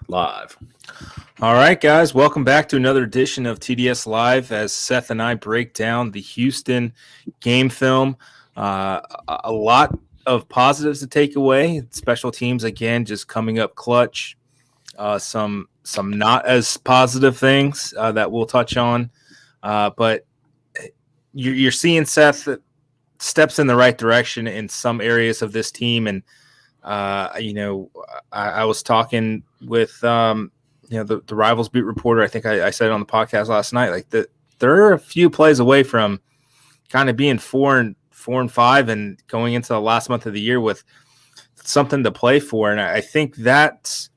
Live. All right, guys, welcome back to another edition of TDS Live as Seth and I break down the Houston game film. A lot of positives to take away. Special teams, again, just coming up clutch. Some not as positive things that we'll touch on. But you're seeing Seth steps in the right direction in some areas of this team. And, I was talking with the Rivals beat reporter. I think I said it on the podcast last night. Like they're a few plays away from kind of being 4-5 and going into the last month of the year with something to play for. And I think that's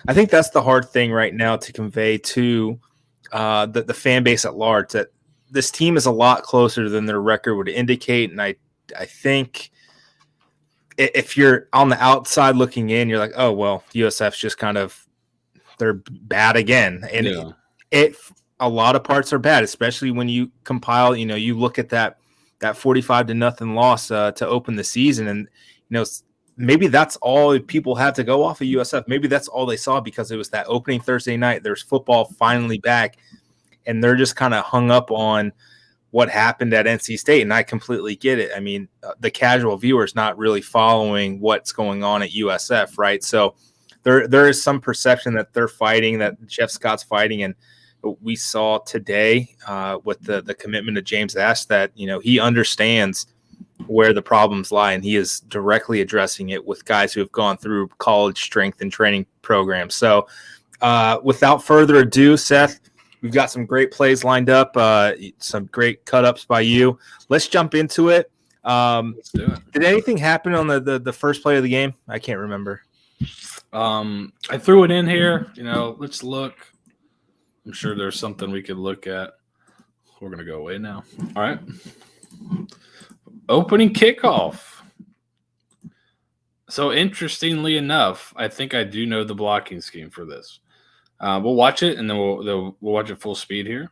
the hard thing right now to convey to the fan base at large, that this team is a lot closer than their record would indicate. And I think if you're on the outside looking in, you're like, oh well, USF's just kind of, they're bad again. And it a lot of parts are bad, especially when you compile, you look at that 45-0 loss to open the season. And, maybe that's all people had to go off of USF. Maybe that's all they saw because it was that opening Thursday night. There's football finally back, and they're just kind of hung up on what happened at NC State. And I completely get it. I mean, the casual viewer is not really following what's going on at USF, right? So there is some perception that they're fighting, that Jeff Scott's fighting. And we saw today with the commitment of James Ash that, he understands where the problems lie, and he is directly addressing it with guys who have gone through college strength and training programs. So without further ado, Seth, we've got some great plays lined up, some great cut-ups by you. Let's jump into it. Let's do it. Did anything happen on the first play of the game? I can't remember. I threw it in here. Let's look. I'm sure there's something we could look at. We're going to go away now. All right. Opening kickoff. So interestingly enough, I think I do know the blocking scheme for this. We'll watch it, and then we'll watch it full speed here.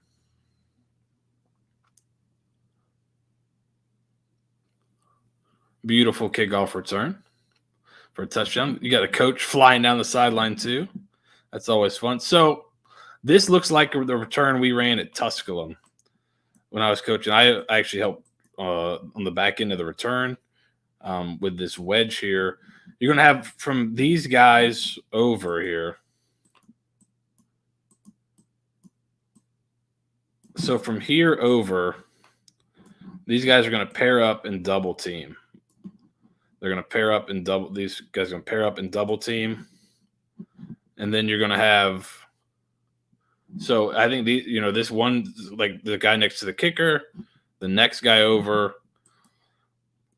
Beautiful kickoff return for a touchdown. You got a coach flying down the sideline too. That's always fun. So this looks like the return we ran at Tusculum when I was coaching. I actually helped on the back end of the return with this wedge here. You're going to have from these guys over here. So from here over, these guys are going to pair up and double team. They're going to pair up and double. These guys are going to pair up and double team. And then you're going to have. So I think this one, like the guy next to the kicker, the next guy over.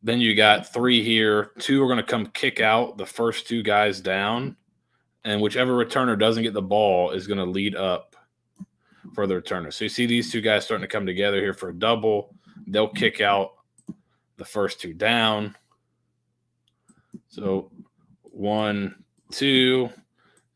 Then you got three here. Two are going to come kick out the first two guys down. And whichever returner doesn't get the ball is going to lead up for the returner. So you see these two guys starting to come together here for a double. They'll kick out the first two down. So 1, 2.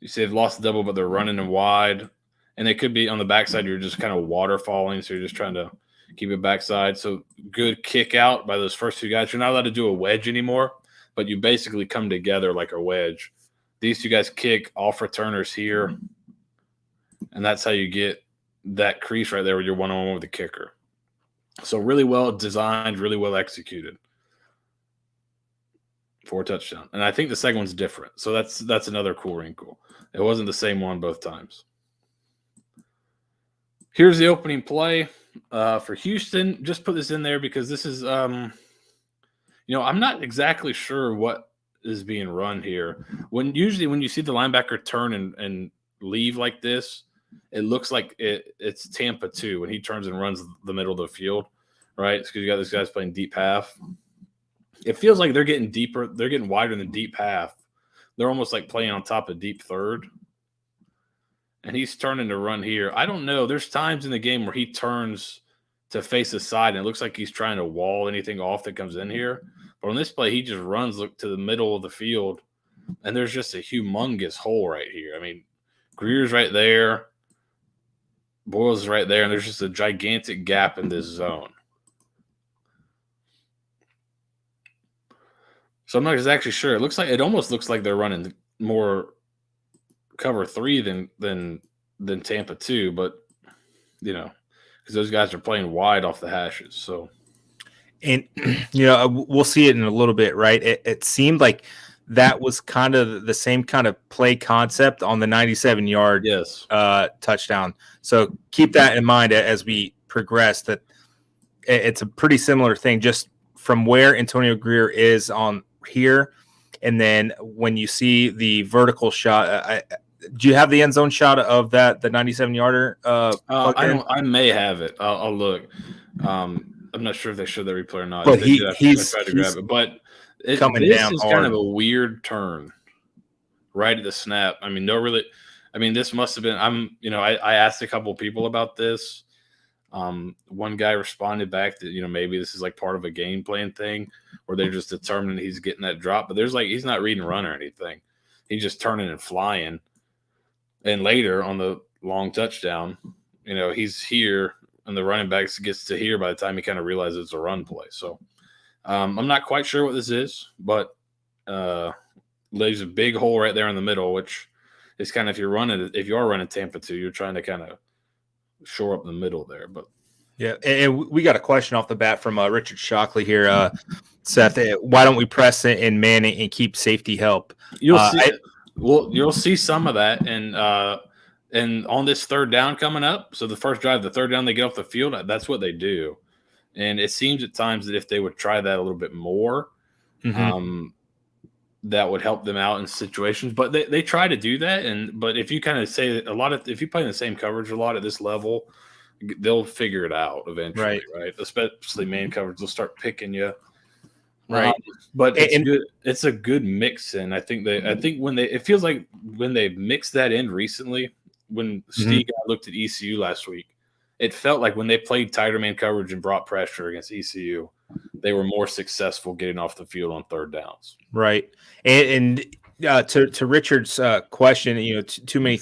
You see they've lost the double, but they're running and wide. And it could be on the backside, you're just kind of waterfalling, so you're just trying to keep it backside. So good kick out by those first two guys. You're not allowed to do a wedge anymore, but you basically come together like a wedge. These two guys kick, off returners here, and that's how you get that crease right there where you're one-on-one with the kicker. So really well designed, really well executed for a touchdown. And I think the second one's different. So that's another cool wrinkle. It wasn't the same one both times. Here's the opening play for Houston. Just put this in there because this is, I'm not exactly sure what is being run here. Usually when you see the linebacker turn and leave like this, it looks like it's Tampa 2 when he turns and runs the middle of the field, right? It's because you got these guys playing deep half. It feels like they're getting deeper. They're getting wider in the deep half. They're almost like playing on top of deep third. And he's turning to run here. I don't know. There's times in the game where he turns to face the side, and it looks like he's trying to wall anything off that comes in here. But on this play, he just runs to the middle of the field, and there's just a humongous hole right here. I mean, Greer's right there. Boyles is right there, and there's just a gigantic gap in this zone. So I'm not exactly sure. It almost looks like they're running more cover 3 than Tampa 2, but because those guys are playing wide off the hashes. So, and we'll see it in a little bit, right? It seemed like that was kind of the same kind of play concept on the 97-yard yes, touchdown. So keep that in mind as we progress. That it's a pretty similar thing, just from where Antonio Greer is on here, and then when you see the vertical shot. Do you have the end zone shot of the 97-yarder? I may have it. I'll look. I'm not sure if they showed that replay or not. But If they did, I tried to grab it. But coming this down is hard. kind of a weird turn right at the snap. I mean, this must have been. I asked a couple of people about this. One guy responded back that maybe this is like part of a game plan thing where they're just determining he's getting that drop. But he's not reading run or anything. He's just turning and flying. And later on the long touchdown, he's here, and the running back gets to here by the time he kind of realizes it's a run play. So I'm not quite sure what this is, but leaves a big hole right there in the middle, which is kind of if you are running Tampa 2, you're trying to kind of shore up the middle there. But yeah, and we got a question off the bat from Richard Shockley here. Seth, why don't we press it in man and keep safety help? You'll see. You'll see some of that, and on this third down coming up. So the first drive, the third down, they get off the field. That's what they do, and it seems at times that if they would try that a little bit more, that would help them out in situations. But they try to do that, but if you kind of say if you play in the same coverage a lot at this level, they'll figure it out eventually, right? Especially man coverage, they'll start picking you. Right, but it's a good mix in. I think it feels like when they mixed that in recently, when Steve looked at ECU last week, it felt like when they played tighter man coverage and brought pressure against ECU, they were more successful getting off the field on third downs. Right, and to Richard's question, too many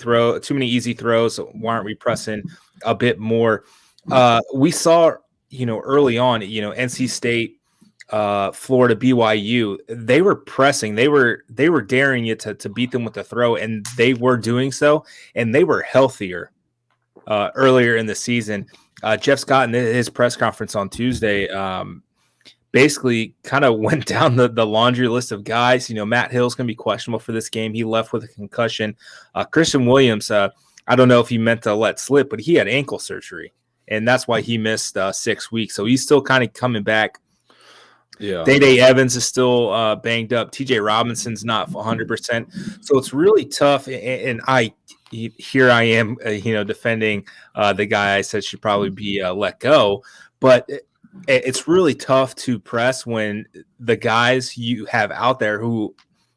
easy throws. Why aren't we pressing a bit more? We saw, early on, NC State. Florida, BYU, they were pressing. They were daring you to beat them with the throw, and they were doing so, and they were healthier earlier in the season. Jeff Scott in his press conference on Tuesday basically kind of went down the laundry list of guys. Matt Hill's going to be questionable for this game. He left with a concussion. Christian Williams, I don't know if he meant to let slip, but he had ankle surgery, and that's why he missed 6 weeks. So he's still kind of coming back. Yeah, Day Evans is still banged up. TJ Robinson's not 100%, so it's really tough. And here I am, defending the guy I said should probably be let go. But it's really tough to press when the guys you have out there who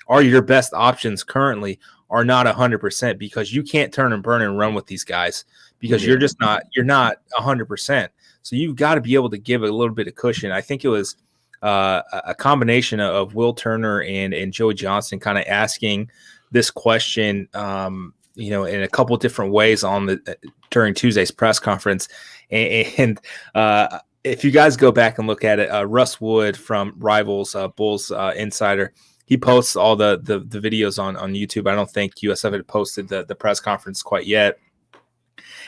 are your best options currently are not 100%, because you can't turn and burn and run with these guys because you're not 100%. So you've got to be able to give a little bit of cushion. I think it was a combination of Will Turner and Joey Johnson kind of asking this question, in a couple different ways during Tuesday's press conference. And if you guys go back and look at it, Russ Wood from Rivals Bulls Insider, he posts all the videos on YouTube. I don't think USF had posted the press conference quite yet.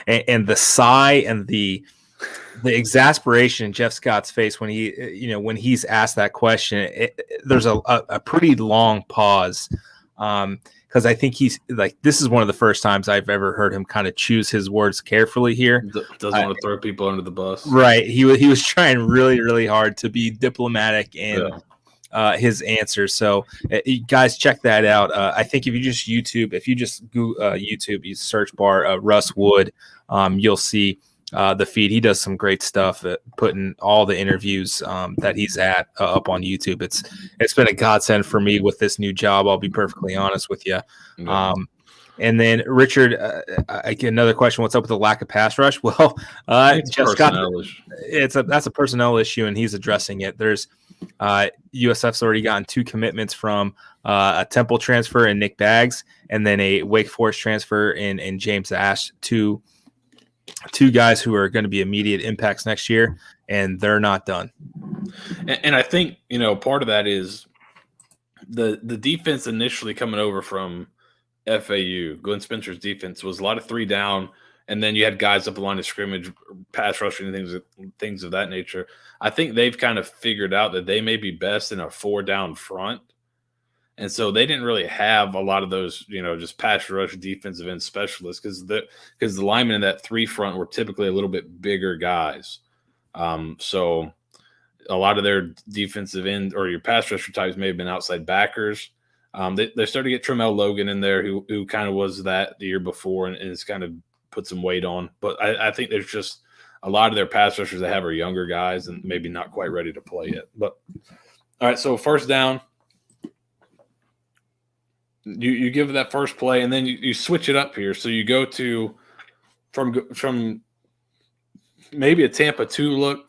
And the sigh and the exasperation in Jeff Scott's face when he's asked that question, there's a pretty long pause, because I think he's like, this is one of the first times I've ever heard him kind of choose his words carefully here. Doesn't want to throw people under the bus, right? He was trying really, really hard to be diplomatic in his answers. So guys, check that out. I think if you just Google YouTube, you search bar Russ Wood, you'll see the feed. He does some great stuff at putting all the interviews that he's at up on YouTube. It's been a godsend for me with this new job. I'll be perfectly honest with you. Yeah. And then Richard, I get another question. What's up with the lack of pass rush? Well, that's a personnel issue, and he's addressing it. There's USF's already gotten 2 commitments from a Temple transfer in Nick Baggs, and then a Wake Forest transfer in James Ash, two guys who are going to be immediate impacts next year, and they're not done. And I think, part of that is the defense initially coming over from FAU, Glenn Spencer's defense, was a lot of 3 down, and then you had guys up the line of scrimmage, pass rushing, things of that nature. I think they've kind of figured out that they may be best in a 4 down front. And so they didn't really have a lot of those, just pass rush defensive end specialists because the linemen in that 3 front were typically a little bit bigger guys. So a lot of their defensive end or your pass rusher types may have been outside backers. They started to get Tremel Logan in there, who kind of was that the year before, and it's kind of put some weight on. But I think there's just a lot of their pass rushers they have are younger guys and maybe not quite ready to play yet. But all right, so first down. You give that first play, and then you switch it up here. So you go to from maybe a Tampa 2 look.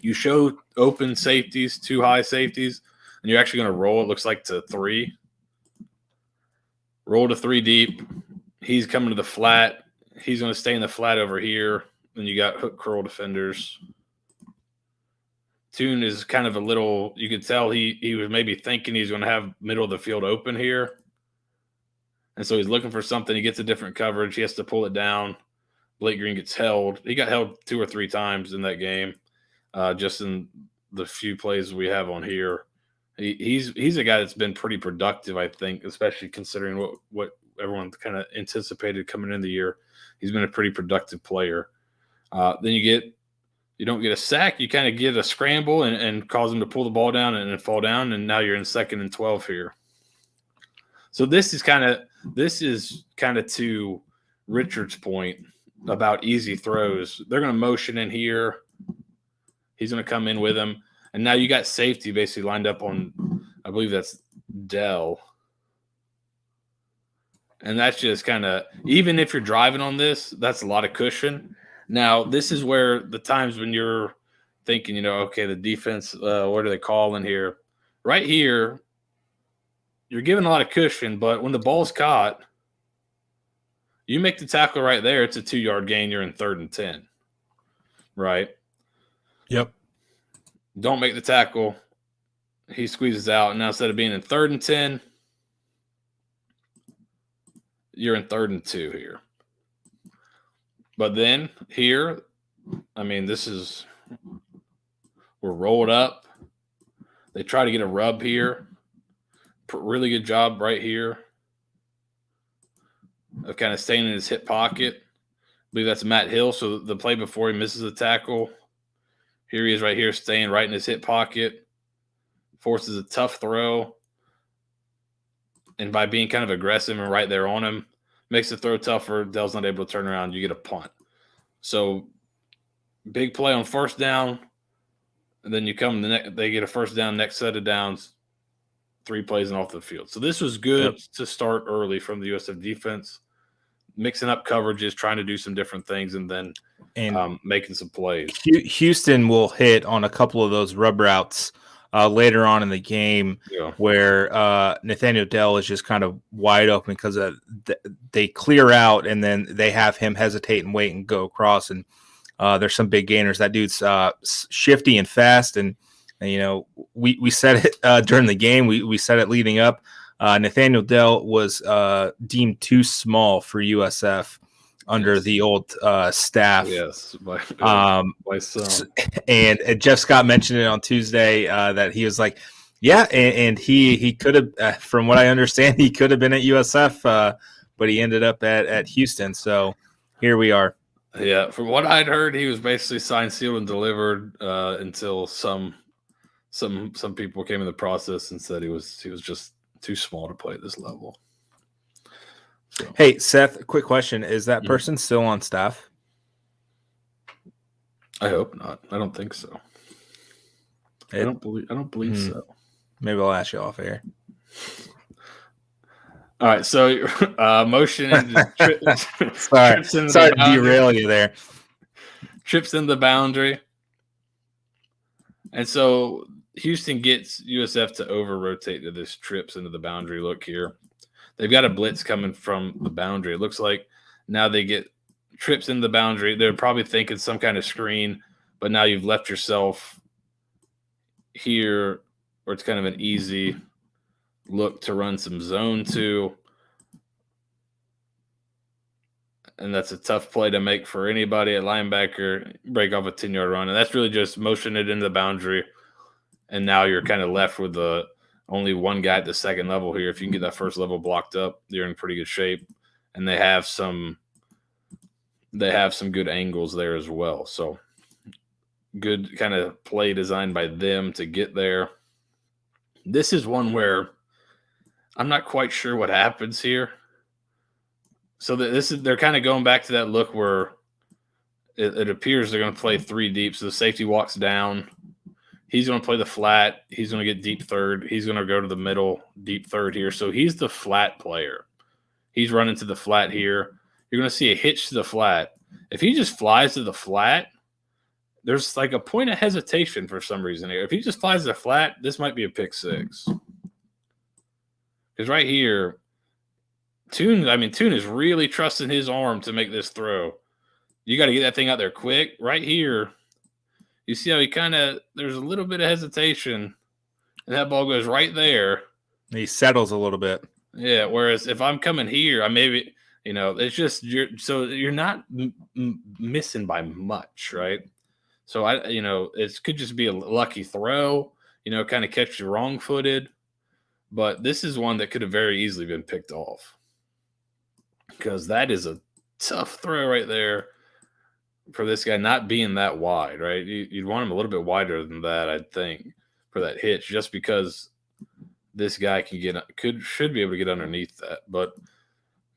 You show open safeties, 2 high safeties, and you're actually going to roll, it looks like, to 3. Roll to 3 deep. He's coming to the flat. He's going to stay in the flat over here. Then you got hook curl defenders. Tune is kind of a little – you could tell he was maybe thinking he's going to have middle of the field open here. And so he's looking for something. He gets a different coverage. He has to pull it down. Blake Green gets held. He got held 2 or 3 times in that game, just in the few plays we have on here. He's a guy that's been pretty productive, I think, especially considering what everyone kind of anticipated coming in the year. He's been a pretty productive player. Then you don't get a sack. You kind of get a scramble and cause them to pull the ball down and fall down, and now you're in 2nd and 12 here. So this is kind of to Richard's point about easy throws. They're going to motion in here. He's going to come in with him. And now you got safety basically lined up on, I believe that's Dell. And that's just kind of, even if you're driving on this, that's a lot of cushion. Now, this is where the times when you're thinking, okay, the defense, what are they calling here? Right here, you're giving a lot of cushion, but when the ball's caught, you make the tackle right there, it's a 2-yard gain, you're in 3rd and 10, right? Yep. Don't make the tackle. He squeezes out, and now instead of being in 3rd and 10, you're in 3rd and 2 here. But then here, we're rolled up. They try to get a rub here. Really good job right here of kind of staying in his hip pocket. I believe that's Matt Hill. So the play before he misses the tackle, here he is right here staying right in his hip pocket. Forces a tough throw. And by being kind of aggressive and right there on him, makes the throw tougher. Dell's not able to turn around. You get a punt. So big play on first down. And then you come they get a first down, next set of downs, 3 plays and off the field. So this was good to start early from the USF defense, mixing up coverages, trying to do some different things, and then making some plays. Houston will hit on a couple of those rub routes later on in the game where Nathaniel Dell is just kind of wide open because they clear out and then they have him hesitate and wait and go across. And there's some big gainers. That dude's shifty and fast. And we said it during the game. We said it leading up. Nathaniel Dell was deemed too small for USF under the old staff. Yes, by some. And Jeff Scott mentioned it on Tuesday that he was like, yeah, and he could have, from what I understand, he could have been at USF, but he ended up at Houston. So here we are. Yeah, from what I'd heard, he was basically signed, sealed, and delivered until some people came in the process and said he was just too small to play at this level. So. Hey, Seth, a quick question. Is that person still on staff? I hope not. I don't think so. I don't believe so. Maybe I'll ask you off air. All right, so motion into trips into sorry to derail you there. Trips in the boundary. And so Houston gets USF to over-rotate to this trips into the boundary look here. They've got a blitz coming from the boundary. It looks like now they get trips in the boundary. They're probably thinking some kind of screen, but now you've left yourself here where it's kind of an easy look to run some zone to. and that's a tough play to make for anybody at linebacker, break off a 10-yard run. And that's really just motion it into the boundary. And now you're kind of left with only one guy at the second level here. If you can get that first level blocked up, you're in pretty good shape. And they have some good angles there as well. So good kind of play designed by them to get there. This is one where I'm not quite sure what happens here. So they're kind of going back to that look where it appears they're going to play 3 deep. So the safety walks down. He's going to play the flat. He's going to get deep third. He's going to go to the middle, deep third here. So he's the flat player. He's running to the flat here. You're going to see a hitch to the flat. If he just flies to the flat, there's like a point of hesitation for some reason here. If he just flies to the flat, this might be a pick 6. Because right here, Toon is really trusting his arm to make this throw. You got to get that thing out there quick. Right here, you see how there's a little bit of hesitation, and that ball goes right there. He settles a little bit. Yeah, whereas if I'm coming here, I maybe, it's just you're not missing by much, right? So it could just be a lucky throw, kind of catch you wrong-footed. But this is one that could have very easily been picked off, because that is a tough throw right there for this guy not being that wide, right? You'd want him a little bit wider than that, I think, for that hitch, just because this guy should be able to get underneath that. But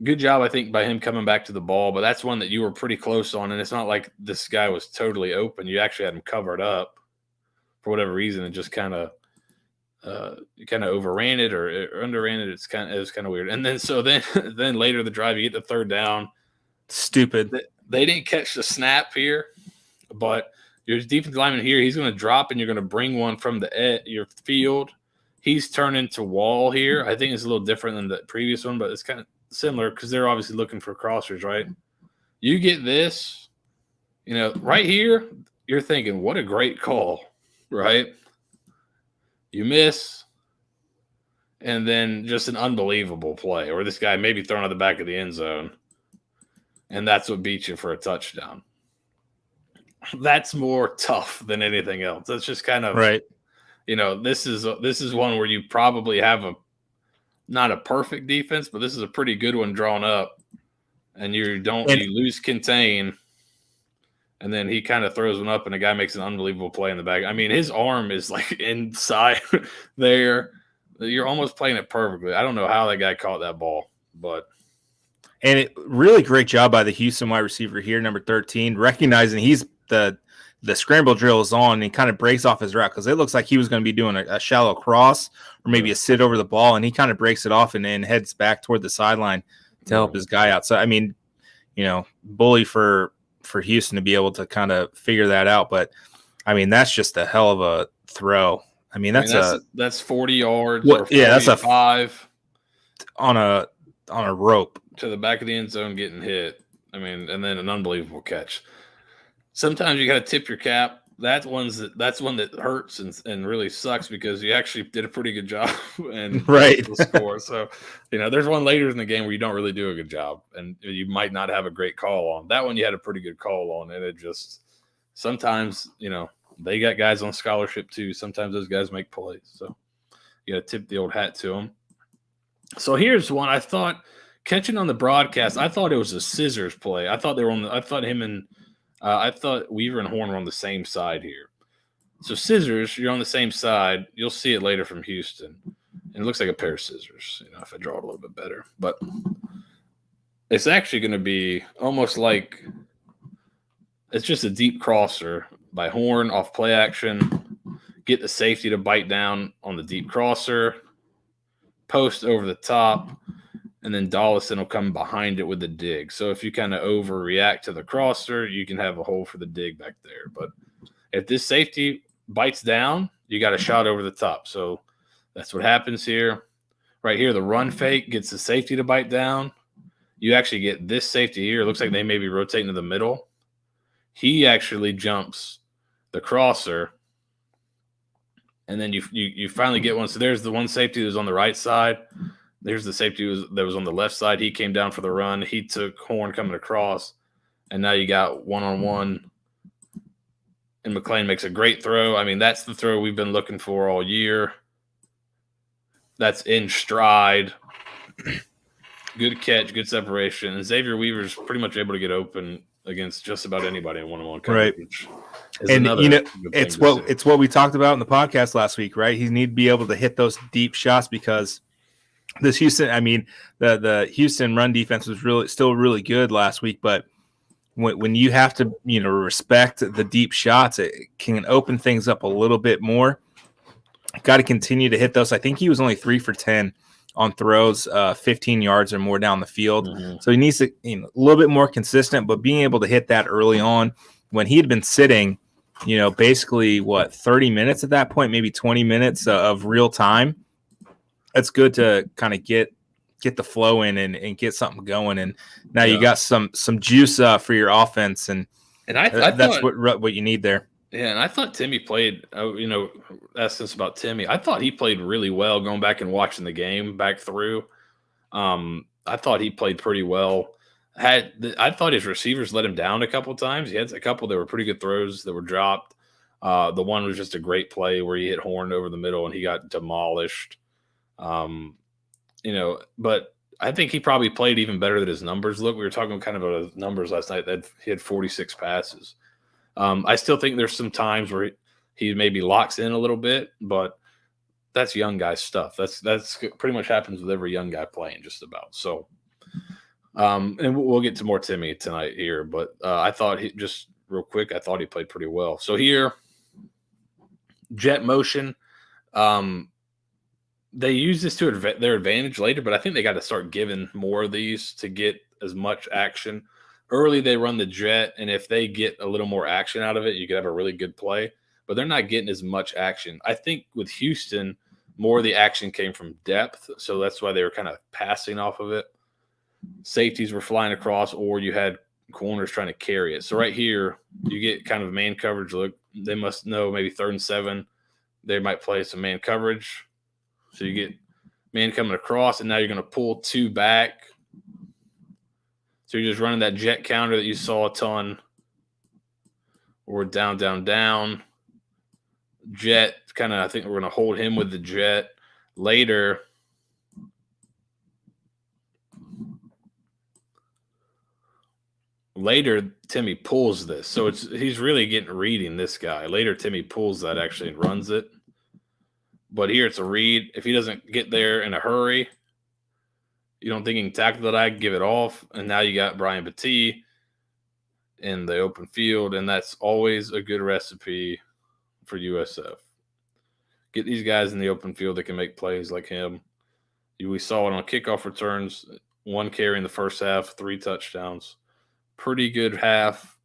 good job, I think, by him coming back to the ball. But that's one that you were pretty close on, and it's not like this guy was totally open. You actually had him covered up for whatever reason, and just kind of overran it or underran it. It was kind of weird. And then later the drive, you get the third down. Stupid. They didn't catch the snap here, but your defensive lineman here, he's going to drop, and you're going to bring one from your field. He's turning to wall here. I think it's a little different than the previous one, but it's kind of similar because they're obviously looking for crossers, right? You get this, right here, you're thinking, what a great call, right? You miss, and then just an unbelievable play, or this guy maybe thrown at the back of the end zone, and that's what beats you for a touchdown. That's more tough than anything else. That's just kind of right. This is one where you probably have not a perfect defense, but this is a pretty good one drawn up, and you lose contain, and then he kind of throws one up, and a guy makes an unbelievable play in the back. I mean, his arm is like inside there. You're almost playing it perfectly. I don't know how that guy caught that ball, but. And really great job by the Houston wide receiver here, number 13, recognizing he's the scramble drill is on, and he kind of breaks off his route because it looks like he was going to be doing a shallow cross or maybe a sit over the ball, and he kind of breaks it off and then heads back toward the sideline to help his guy out. So, I mean, bully for Houston to be able to kind of figure that out. But, I mean, that's just a hell of a throw. I mean, that's 40 yards or 45 that's a 5 on a rope to the back of the end zone getting hit. I mean, and then an unbelievable catch. Sometimes you got to tip your cap. That's one that hurts and really sucks because you actually did a pretty good job and right the score. So, there's one later in the game where you don't really do a good job and you might not have a great call on. That one you had a pretty good call on, and it just sometimes, they got guys on scholarship too. Sometimes those guys make plays. So you got to tip the old hat to them. So here's one I thought catching on the broadcast. I thought it was a scissors play. I thought I thought Weaver and Horn were on the same side here. So scissors, you're on the same side. You'll see it later from Houston. And it looks like a pair of scissors, if I draw it a little bit better. But it's actually going to be almost like it's just a deep crosser by Horn off play action. Get the safety to bite down on the deep crosser. Post over the top. And then Dollison will come behind it with the dig. So if you kind of overreact to the crosser, you can have a hole for the dig back there. But if this safety bites down, you got a shot over the top. So that's what happens here. Right here, the run fake gets the safety to bite down. You actually get this safety here. It looks like they may be rotating to the middle. He actually jumps the crosser. And then you finally get one. So there's the one safety that's on the right side. There's the safety that was on the left side. He came down for the run. He took Horn coming across, and now you got one-on-one. And McLean makes a great throw. I mean, that's the throw we've been looking for all year. That's in stride. Good catch, good separation. And Xavier Weaver's pretty much able to get open against just about anybody in one-on-one coverage. Right. And it's what we talked about in the podcast last week, right? He need to be able to hit those deep shots because this Houston, I mean, the Houston run defense was still really good last week, but when you have to, respect the deep shots, it can open things up a little bit more. Got to continue to hit those. I think he was only 3 for 10 on throws, 15 yards or more down the field. Mm-hmm. So he needs to, a little bit more consistent, but being able to hit that early on when he had been sitting, basically 30 minutes at that point, maybe 20 minutes of real time. That's good to kind of get the flow in and get something going. And now you got some juice for your offense. And I that's what you need there. Yeah, and I thought Timmy played, asked us about Timmy. I thought he played really well going back and watching the game back through. I thought he played pretty well. I thought his receivers let him down a couple of times. He had a couple that were pretty good throws that were dropped. The one was just a great play where he hit Horn over the middle and he got demolished. But I think he probably played even better than his numbers look. We were talking kind of about his numbers last night that he had 46 passes. I still think there's some times where he maybe locks in a little bit, but that's young guy stuff. That's pretty much happens with every young guy playing just about. So, and we'll get to more Timmy tonight here, but I thought just real quick, I thought he played pretty well. So here, jet motion, they use this to their advantage later, but I think they got to start giving more of these to get as much action. Early, they run the jet, and if they get a little more action out of it, you could have a really good play. But they're not getting as much action. I think with Houston, more of the action came from depth, so that's why they were kind of passing off of it. Safeties were flying across, or you had corners trying to carry it. So right here, you get kind of man coverage look. They must know maybe 3rd and 7. They might play some man coverage. So you get man coming across, and now you're going to pull 2 back. So you're just running that jet counter that you saw a ton. Or down, down, down. Jet, kind of, I think we're going to hold him with the jet. Later, Timmy pulls this. So he's really reading this guy. Later, Timmy pulls that actually and runs it. But here it's a read. If he doesn't get there in a hurry, you don't think he can tackle that, I give it off. And now you got Brian Battie in the open field, and that's always a good recipe for USF. Get these guys in the open field that can make plays like him. We saw it on kickoff returns, 1 carry in the first half, 3 touchdowns. Pretty good half.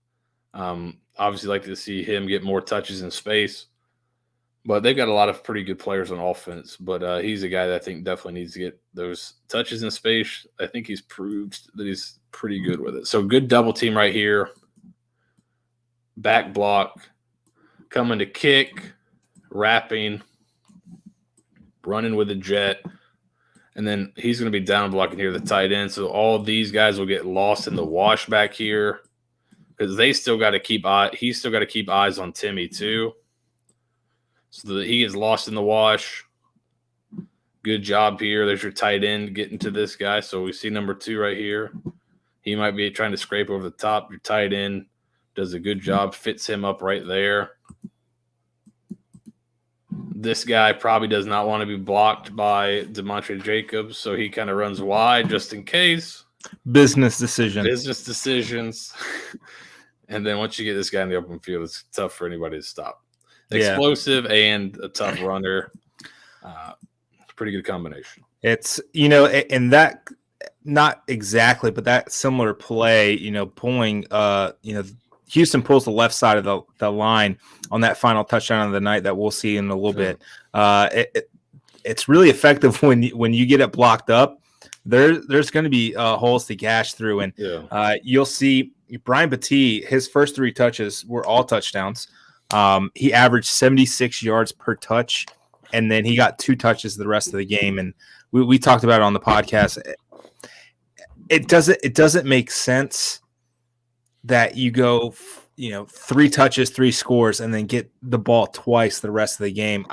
Obviously like to see him get more touches in space. But they've got a lot of pretty good players on offense. But he's a guy that I think definitely needs to get those touches in space. I think he's proved that he's pretty good with it. So good double team right here. Back block. Coming to kick. Wrapping. Running with the jet. And then he's going to be down blocking here, the tight end. So all these guys will get lost in the wash back here. Because he's still got to keep eyes on Timmy too. So that he gets lost in the wash. Good job here. There's your tight end getting to this guy. So we see number 2 right here. He might be trying to scrape over the top. Your tight end does a good job. Fits him up right there. This guy probably does not want to be blocked by DeMontre Jacobs. So he kind of runs wide just in case. Business decisions. And then once you get this guy in the open field, it's tough for anybody to stop. Explosive and a tough runner. Pretty good combination. It's, and that, not exactly, but that similar play, pulling, Houston pulls the left side of the line on that final touchdown of the night that we'll see in a little bit. It's really effective when you get it blocked up. There's going to be holes to gash through, and you'll see Brian Battie, his first 3 touches were all touchdowns. He averaged 76 yards per touch, and then he got 2 touches the rest of the game. And we talked about it on the podcast. It doesn't make sense that you go, 3 touches, 3 scores, and then get the ball twice the rest of the game.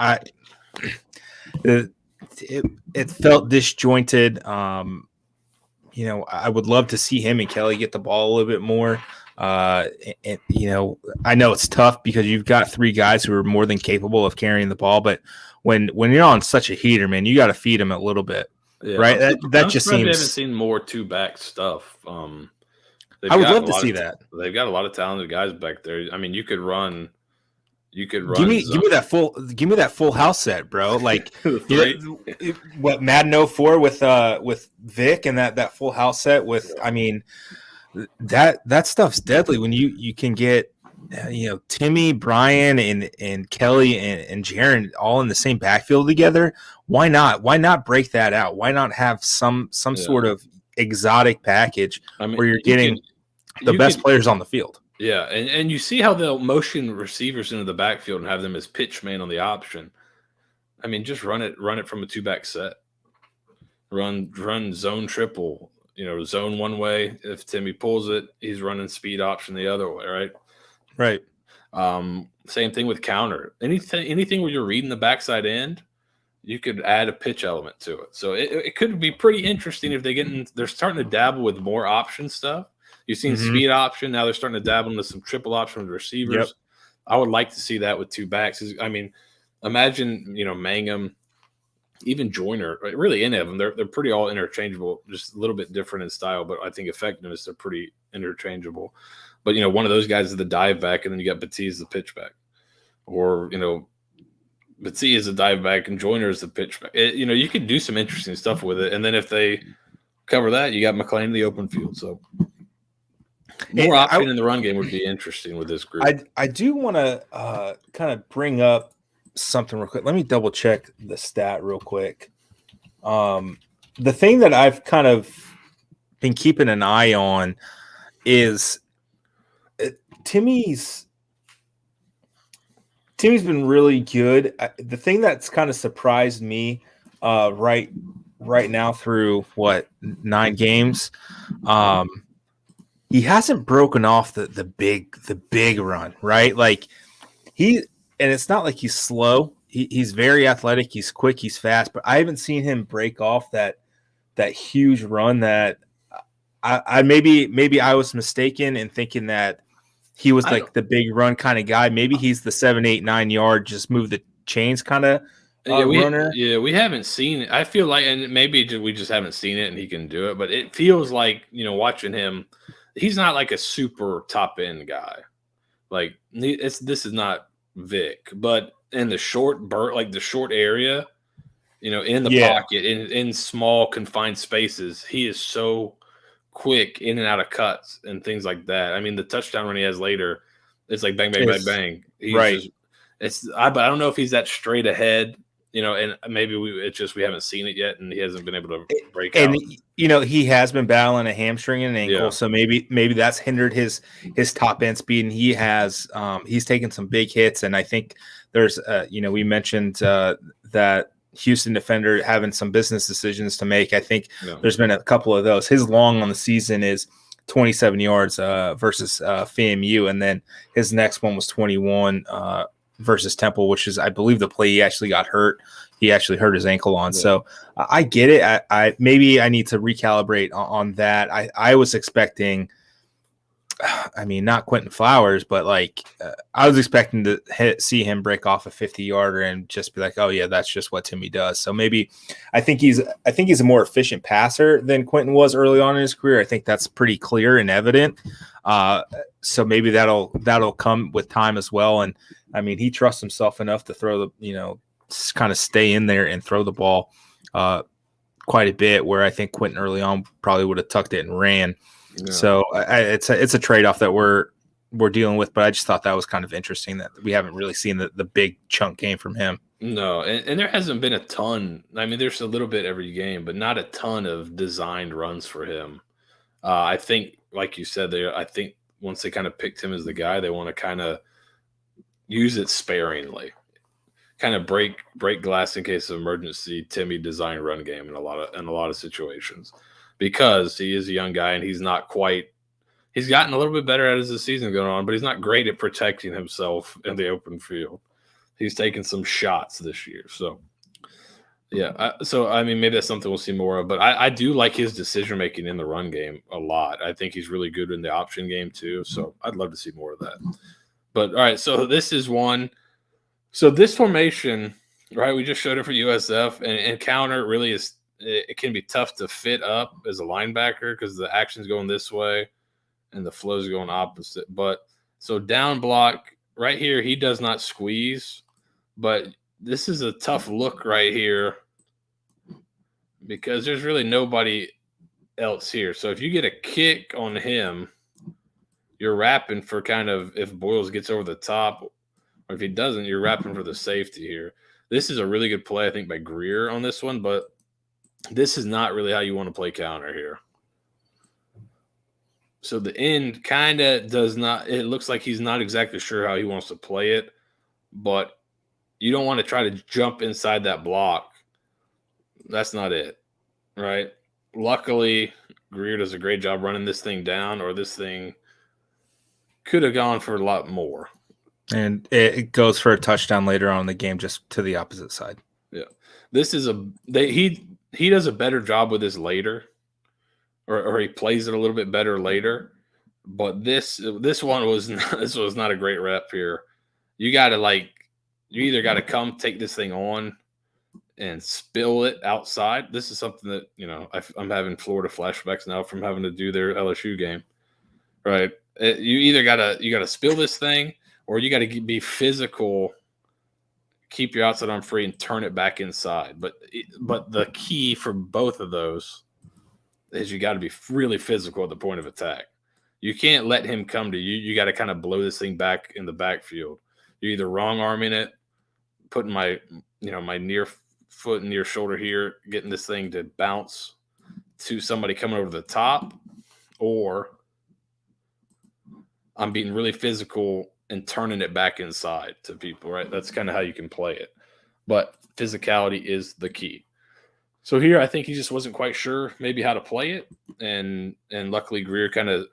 It felt disjointed. I would love to see him and Kelly get the ball a little bit more. I know it's tough because you've got 3 guys who are more than capable of carrying the ball, but when you're on such a heater, man, you got to feed them a little bit, right? That just seems. We haven't seen more 2-back stuff. I would love to see that. They've got a lot of talented guys back there. I mean, you could run. Give me that full house set, bro. Like what Madden 04 with Vic and that full house set with. I mean, that stuff's deadly when you can get Timmy, Brian, and Kelly and Jaron all in the same backfield together. Why not? Why not break that out? Why not have some sort of exotic package where you're getting the best players on the field? Yeah, and you see how they'll motion receivers into the backfield and have them as pitch man on the option. I mean, just run it from a 2-back set. Run zone triple. Zone one way. If Timmy pulls it, he's running speed option the other way, right? Right. Same thing with counter. Anything where you're reading the backside end, you could add a pitch element to it. So it could be pretty interesting if they're starting to dabble with more option stuff. You've seen speed option. Now they're starting to dabble into some triple option with receivers. Yep. I would like to see that with 2 backs. I mean, imagine, Mangum, even Joyner, really any of them. They're pretty all interchangeable, just a little bit different in style, but I think effectiveness, they're pretty interchangeable. But, one of those guys is the dive back, and then you got Batiste, the pitch back. Or, Batiste is the dive back, and Joyner is the pitch back. You could do some interesting stuff with it. And then if they cover that, you got McClain in the open field. So more option in the run game would be interesting with this group. I do want to kind of bring up something real quick. Let me double check the stat real quick. The thing that I've kind of been keeping an eye on is Timmy's been really good. The thing that's kind of surprised me right now through 9 games, he hasn't broken off the big run, right? Like and it's not like he's slow. He's very athletic. He's quick. He's fast. But I haven't seen him break off that huge run that I maybe I was mistaken in thinking that he was like the big run kind of guy. Maybe he's the 7, 8, 9 yard, just move the chains kind of runner. Yeah, we haven't seen it. I feel like, and maybe we just haven't seen it and he can do it, but it feels like, watching him, he's not like a super top end guy. Like this is not Vic, but in the short the short area, in the pocket, in small confined spaces, he is so quick in and out of cuts and things like that. I mean, the touchdown run he has later, it's like bang, bang, bang, bang. He's right. But I don't know if he's that straight ahead, and maybe we haven't seen it yet, and he hasn't been able to break out. And he has been battling a hamstring and an ankle, so maybe that's hindered his top end speed, and he's taken some big hits. And I think there's we mentioned that Houston defender having some business decisions to make. I think there's been a couple of those. His long on the season is 27 yards versus FAMU, and then his next one was 21 versus Temple, which is, I believe, the play he actually got hurt. He actually hurt his ankle on. Yeah. So I get it. I maybe I need to recalibrate on that. I was expecting, I mean, not Quentin Flowers, but I was expecting to see him break off a 50-yarder and just be like, oh yeah, that's just what Timmy does. So maybe I think he's a more efficient passer than Quentin was early on in his career. I think that's pretty clear and evident. So maybe that'll come with time as well. And I mean, he trusts himself enough to throw kind of stay in there and throw the ball quite a bit, where I think Quentin early on probably would have tucked it and ran. Yeah. So it's a trade-off that we're dealing with, but I just thought that was kind of interesting that we haven't really seen the big chunk game from him. No, and there hasn't been a ton. I mean, there's a little bit every game, but not a ton of designed runs for him. I think, like you said, I think once they kind of picked him as the guy, they want to kind of use it sparingly. kind of break glass in case of emergency Timmy design run game in a lot of situations, because he is a young guy and he's not quite. He's gotten a little bit better as the season going on, but he's not great at protecting himself in the open field. He's taken some shots this year, so yeah. I mean, maybe that's something we'll see more of. But I do like his decision making in the run game a lot. I think he's really good in the option game too. So I'd love to see more of that. But all right, so this is one. So this formation, right? We just showed it for USF, and counter really is. It can be tough to fit up as a linebacker because the action's going this way and the flow's going opposite. But so down block right here, he does not squeeze, but this is a tough look right here because there's really nobody else here. So if you get a kick on him, you're wrapping for kind of if Boyles gets over the top, or if he doesn't, you're wrapping for the safety here. This is a really good play, I think, by Greer on this one, but this is not really how you want to play counter here. So the end kind of does not – it looks like he's not exactly sure how he wants to play it, but you don't want to try to jump inside that block. That's not it, right? Luckily, Greer does a great job running this thing down, or this thing could have gone for a lot more. And it goes for a touchdown later on in the game, just to the opposite side. Yeah. This is he does a better job with this later. Or he plays it a little bit better later, but this one was not a great rep here. You got to you either got to come take this thing on and spill it outside. This is something that I'm having Florida flashbacks now from having to do their LSU game, right? You either gotta spill this thing, or you got to be physical, keep your outside arm free, and turn it back inside. But the key for both of those is you got to be really physical at the point of attack. You can't let him come to you. You got to kind of blow this thing back in the backfield. You're either wrong arming it, putting my near foot and near shoulder here, getting this thing to bounce to somebody coming over the top, or I'm being really physical and turning it back inside to people, right? That's kind of how you can play it. But physicality is the key. So here, I think he just wasn't quite sure maybe how to play it, and luckily Greer kind of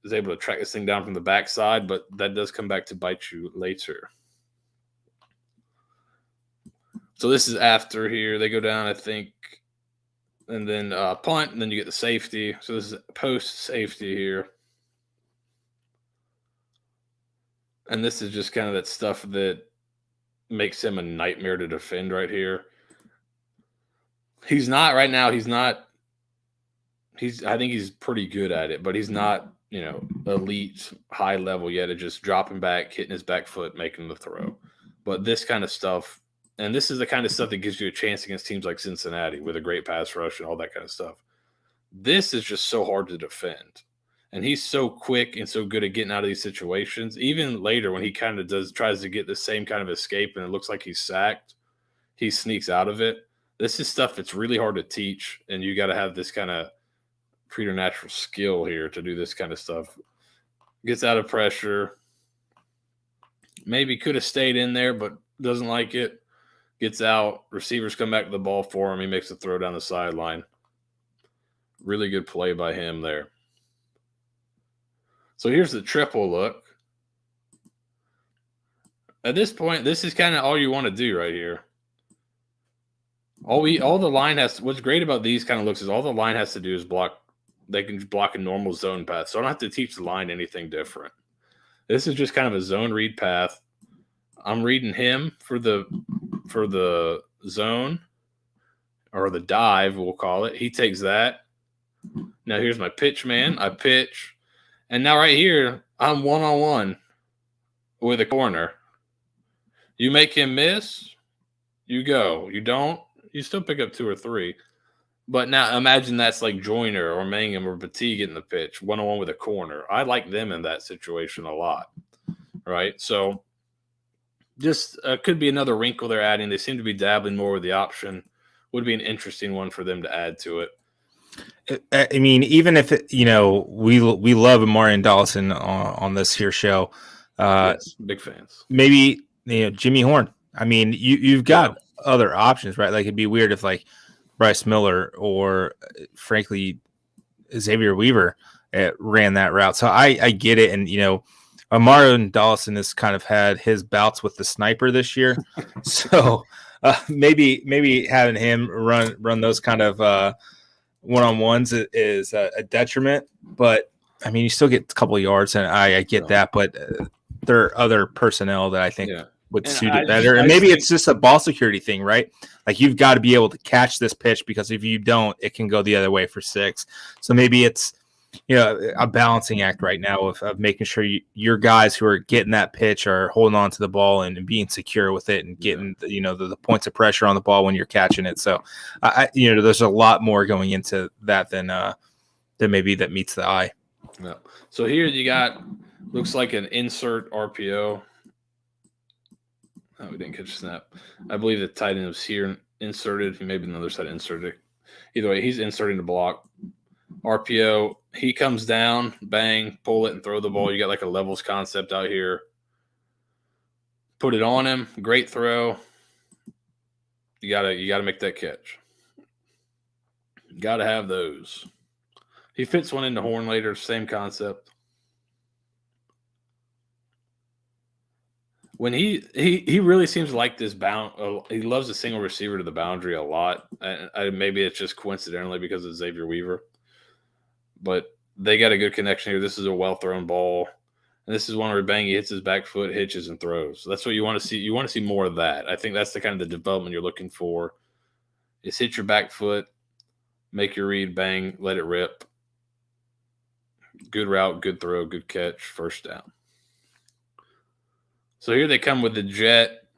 is able to track this thing down from the backside, but that does come back to bite you later. So this is after here. They go down, I think, and then punt, and then you get the safety. So this is post-safety here. And this is just kind of that stuff that makes him a nightmare to defend right here. He's not right now. I think he's pretty good at it, but he's not, elite high level yet at just dropping back, hitting his back foot, making the throw. But this kind of stuff, and this is the kind of stuff that gives you a chance against teams like Cincinnati with a great pass rush and all that kind of stuff. This is just so hard to defend. And he's so quick and so good at getting out of these situations. Even later when he kind of tries to get the same kind of escape and it looks like he's sacked, he sneaks out of it. This is stuff that's really hard to teach, and you got to have this kind of preternatural skill here to do this kind of stuff. Gets out of pressure. Maybe could have stayed in there, but doesn't like it. Gets out. Receivers come back to the ball for him. He makes a throw down the sideline. Really good play by him there. So here's the triple look. At this point, this is kind of all you want to do right here. All the line what's great about these kind of looks is all the line has to do is block. They can block a normal zone path. So I don't have to teach the line anything different. This is just kind of a zone read path. I'm reading him for the zone, or the dive, we'll call it. He takes that. Now here's my pitch man. I pitch. And now right here, I'm one-on-one with a corner. You make him miss, you go. You don't, you still pick up 2 or 3. But now imagine that's like Joyner or Mangum or Petit getting the pitch, one-on-one with a corner. I like them in that situation a lot, right? So just could be another wrinkle they're adding. They seem to be dabbling more with the option. Would be an interesting one for them to add to it. I mean, even if we love Amarian Dawson on this here show, yes, big fans. Maybe Jimmy Horn. I mean, you've got other options, right? Like it'd be weird if like Bryce Miller or frankly Xavier Weaver ran that route. So I get it, and Amaro Dawson has kind of had his bouts with the sniper this year, so maybe having him run those kind of one-on-ones is a detriment. But I mean, you still get a couple of yards, and I get that, but there are other personnel that I think would suit it better. And maybe it's just a ball security thing, right? Like you've got to be able to catch this pitch, because if you don't, it can go the other way for 6. So maybe it's a balancing act right now of making sure your guys who are getting that pitch are holding on to the ball and being secure with it and getting the points of pressure on the ball when you're catching it. So there's a lot more going into that than maybe that meets the eye. Yeah. So here you got looks like an insert RPO. Oh, we didn't catch a snap. I believe the tight end was here inserted. Maybe the other side inserted. Either way, he's inserting the block. RPO, he comes down, bang, pull it and throw the ball. You got like a levels concept out here. Put it on him. Great throw. You gotta make that catch. Gotta have those. He fits one into Horn later, same concept. When he really seems like this he loves the single receiver to the boundary a lot. Maybe it's just coincidentally because of Xavier Weaver. But they got a good connection here. This is a well-thrown ball. And this is one where he hits his back foot, hitches, and throws. So that's what you want to see. You want to see more of that. I think that's the kind of the development you're looking for. Is hit your back foot, make your read, bang, let it rip. Good route, good throw, good catch, first down. So here they come with the jet.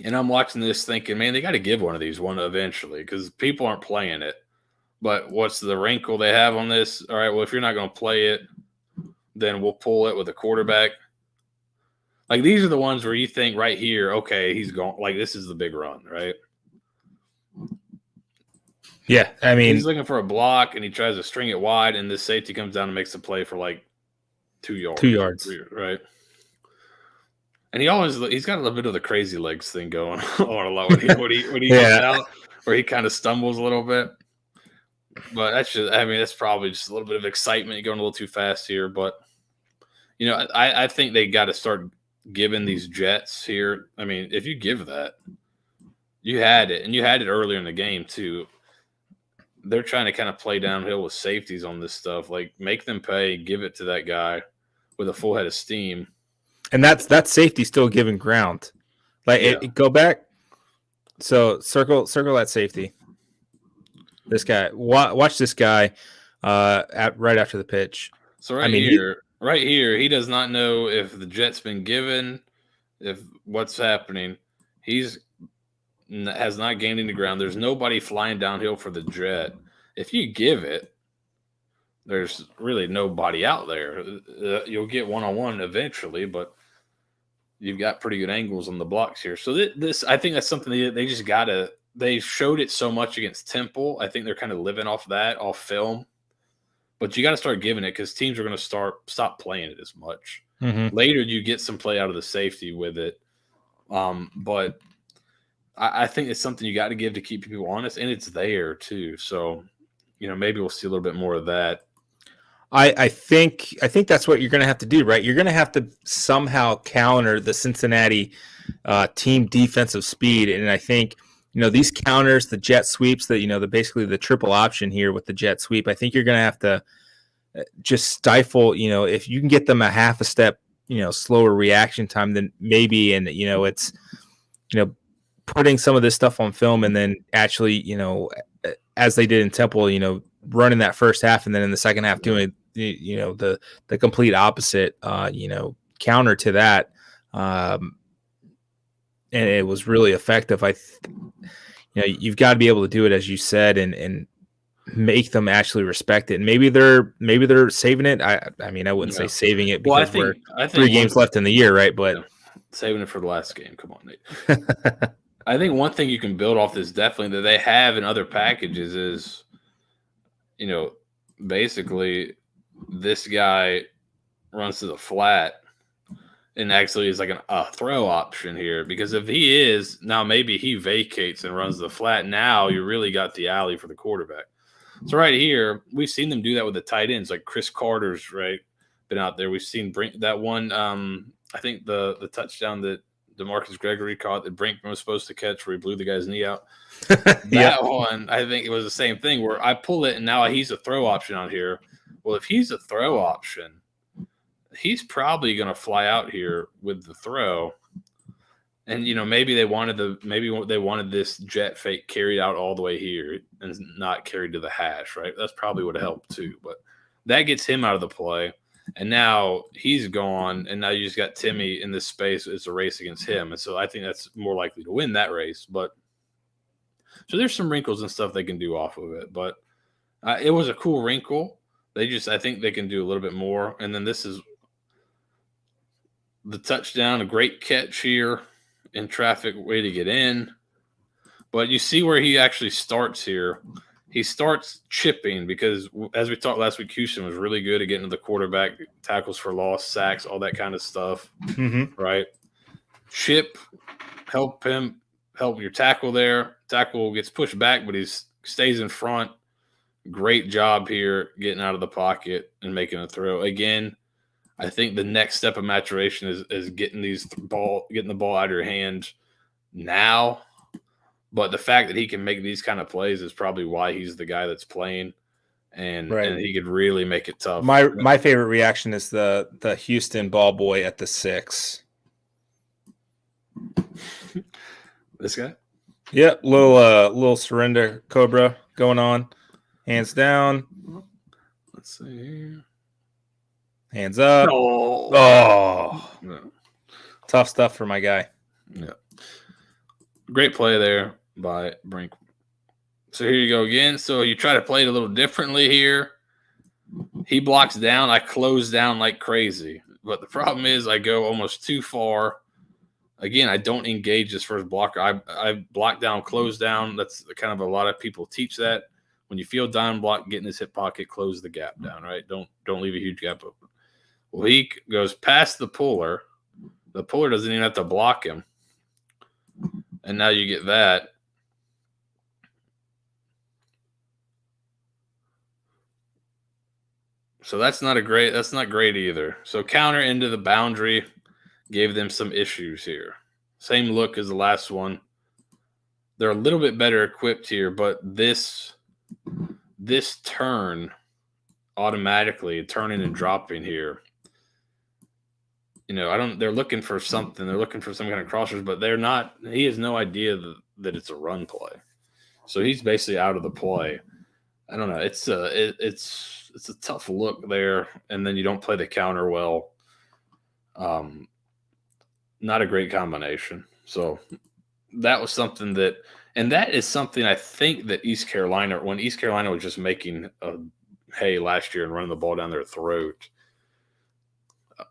And I'm watching this thinking, man, they got to give one of these one eventually because people aren't playing it. But what's the wrinkle they have on this? All right, well, if you're not going to play it, then we'll pull it with a quarterback. Like these are the ones where you think right here, okay, he's going. Like this is the big run, right? Yeah, I mean, he's looking for a block and he tries to string it wide, and this safety comes down and makes the play for like 2 yards. 2 yards, right? And he's got a little bit of the crazy legs thing going on a lot when he comes out, where he kind of stumbles a little bit. But that's probably just a little bit of excitement going a little too fast here. But, I think they got to start giving these jets here. I mean, if you give that, you had it, and you had it earlier in the game too. They're trying to kind of play downhill with safeties on this stuff. Like, make them pay, give it to that guy with a full head of steam. And that's safety still giving ground. Like, go back. So circle that safety. This guy, watch this guy right after the pitch. So right here, he does not know if the jet's been given, if what's happening. Has not gained any ground. There's nobody flying downhill for the jet. If you give it, there's really nobody out there. You'll get one-on-one eventually, but you've got pretty good angles on the blocks here. So this I think that's something they just got to – they showed it so much against Temple. I think they're kind of living off film. But you got to start giving it because teams are going to stop playing it as much. Mm-hmm. Later, you get some play out of the safety with it. But I think it's something you got to give to keep people honest, and it's there too. So, maybe we'll see a little bit more of that. I think that's what you're going to have to do, right? You're going to have to somehow counter the Cincinnati team defensive speed, and I think these counters, the jet sweeps, basically the triple option here with the jet sweep. I think you're going to have to just stifle. If you can get them a half a step, slower reaction time, then maybe, and it's putting some of this stuff on film, and then actually, as they did in Temple, running that first half, and then in the second half doing the complete opposite counter to that, and it was really effective. You've got to be able to do it, as you said, and make them actually respect it. And maybe they're saving it. I mean, I wouldn't say saving it because we're 3 games left in the year, right? But saving it for the last game. Come on, Nate. I think one thing you can build off this definitely that they have in other packages is, basically this guy runs to the flat. and actually is like a throw option here, because if he is, now maybe he vacates and runs the flat. Now you really got the alley for the quarterback. So right here, we've seen them do that with the tight ends, like Chris Carter's been out there. We've seen that one. I think the touchdown that DeMarcus Gregory caught that Brinkman was supposed to catch, where he blew the guy's knee out. That one, I think it was the same thing, where I pull it and now he's a throw option out here. Well, if he's a throw option, he's probably going to fly out here with the throw. And, maybe they wanted this jet fake carried out all the way here and not carried to the hash, right? That's probably would have helped too. But that gets him out of the play. And now he's gone. And now you just got Timmy in this space. It's a race against him. And so I think that's more likely to win that race. But so there's some wrinkles and stuff they can do off of it. But it was a cool wrinkle. I think they can do a little bit more. And then this is the touchdown, a great catch here. In traffic, way to get in. But you see where he actually starts here. He starts chipping because, as we talked last week, Houston was really good at getting to the quarterback, tackles for loss, sacks, all that kind of stuff, right? Chip, help your tackle there. Tackle gets pushed back, but he stays in front. Great job here getting out of the pocket and making a throw. Again, I think the next step of maturation is getting the ball out of your hands now. But the fact that he can make these kind of plays is probably why he's the guy that's playing, and he could really make it tough. My favorite reaction is the Houston ball boy at the 6. This guy? Yeah, little surrender cobra going on. Hands down. Let's see. Hands up. Oh. Yeah. Tough stuff for my guy. Yeah. Great play there by Brink. So here you go again. So you try to play it a little differently here. He blocks down. I close down like crazy. But the problem is I go almost too far. Again, I don't engage this first blocker. I block down, close down. That's kind of a lot of people teach that. When you feel down block, get in his hip pocket, close the gap down, right? Don't leave a huge gap open. Well, he goes past the puller. The puller doesn't even have to block him. And now you get that. So that's not great either. So counter into the boundary gave them some issues here. Same look as the last one. They're a little bit better equipped here, but this turn automatically turning and dropping here. They're looking for something. They're looking for some kind of crossers, but they're not. He has no idea that it's a run play. So he's basically out of the play. I don't know. It's a tough look there, and then you don't play the counter well. Not a great combination. So that was something that is something I think that East Carolina, when East Carolina was just making hay last year and running the ball down their throat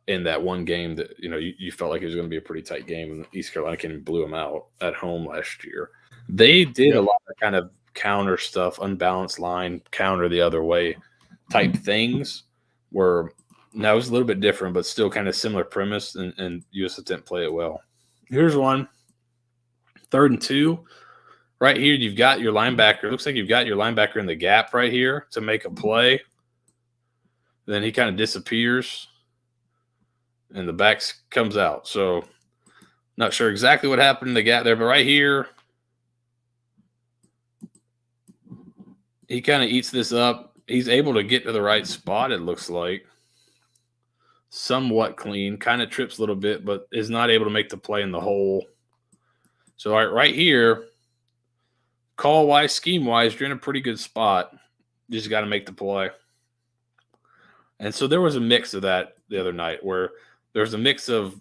in that one game that, you felt like it was going to be a pretty tight game, and East Carolina came and blew them out at home last year. They did a lot of kind of counter stuff, unbalanced line, counter the other way type things where now it's a little bit different, but still kind of similar premise, and USF didn't play it well. Here's one. 3rd and 2. Right here, you've got your linebacker. It looks like you've got your linebacker in the gap right here to make a play. Then he kind of disappears, and the back comes out. So not sure exactly what happened in the gap there, but right here, he kind of eats this up. He's able to get to the right spot, it looks like. Somewhat clean, kind of trips a little bit, but is not able to make the play in the hole. So right here, call-wise, scheme-wise, you're in a pretty good spot. You just got to make the play. And so there was a mix of that the other night where there's a mix of,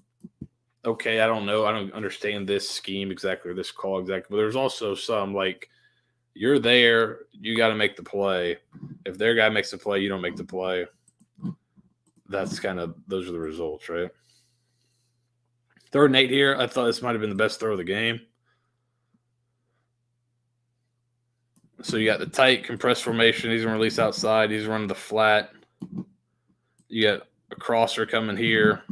okay, I don't know, I don't understand this scheme exactly or this call exactly, but there's also some like, you're there, you got to make the play. If their guy makes the play, you don't make the play. That's kind of, those are the results, right? 3rd and 8 here. I thought this might have been the best throw of the game. So you got the tight compressed formation. He's going to release outside. He's running the flat. You got a crosser coming here.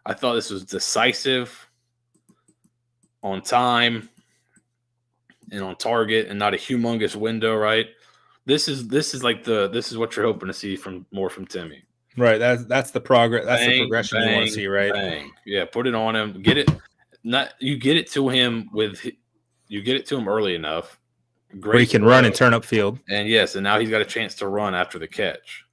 I thought this was decisive, on time, and on target, and not a humongous window, right? This is what you're hoping to see from Timmy. Right. That's the progress. That's the Bang, progression you want to bang, see, right? bang. Yeah, put it on him. Get it. You get it to him early enough. Great Where he can throw. run and turn upfield. And yes, and now he's got a chance to run after the catch,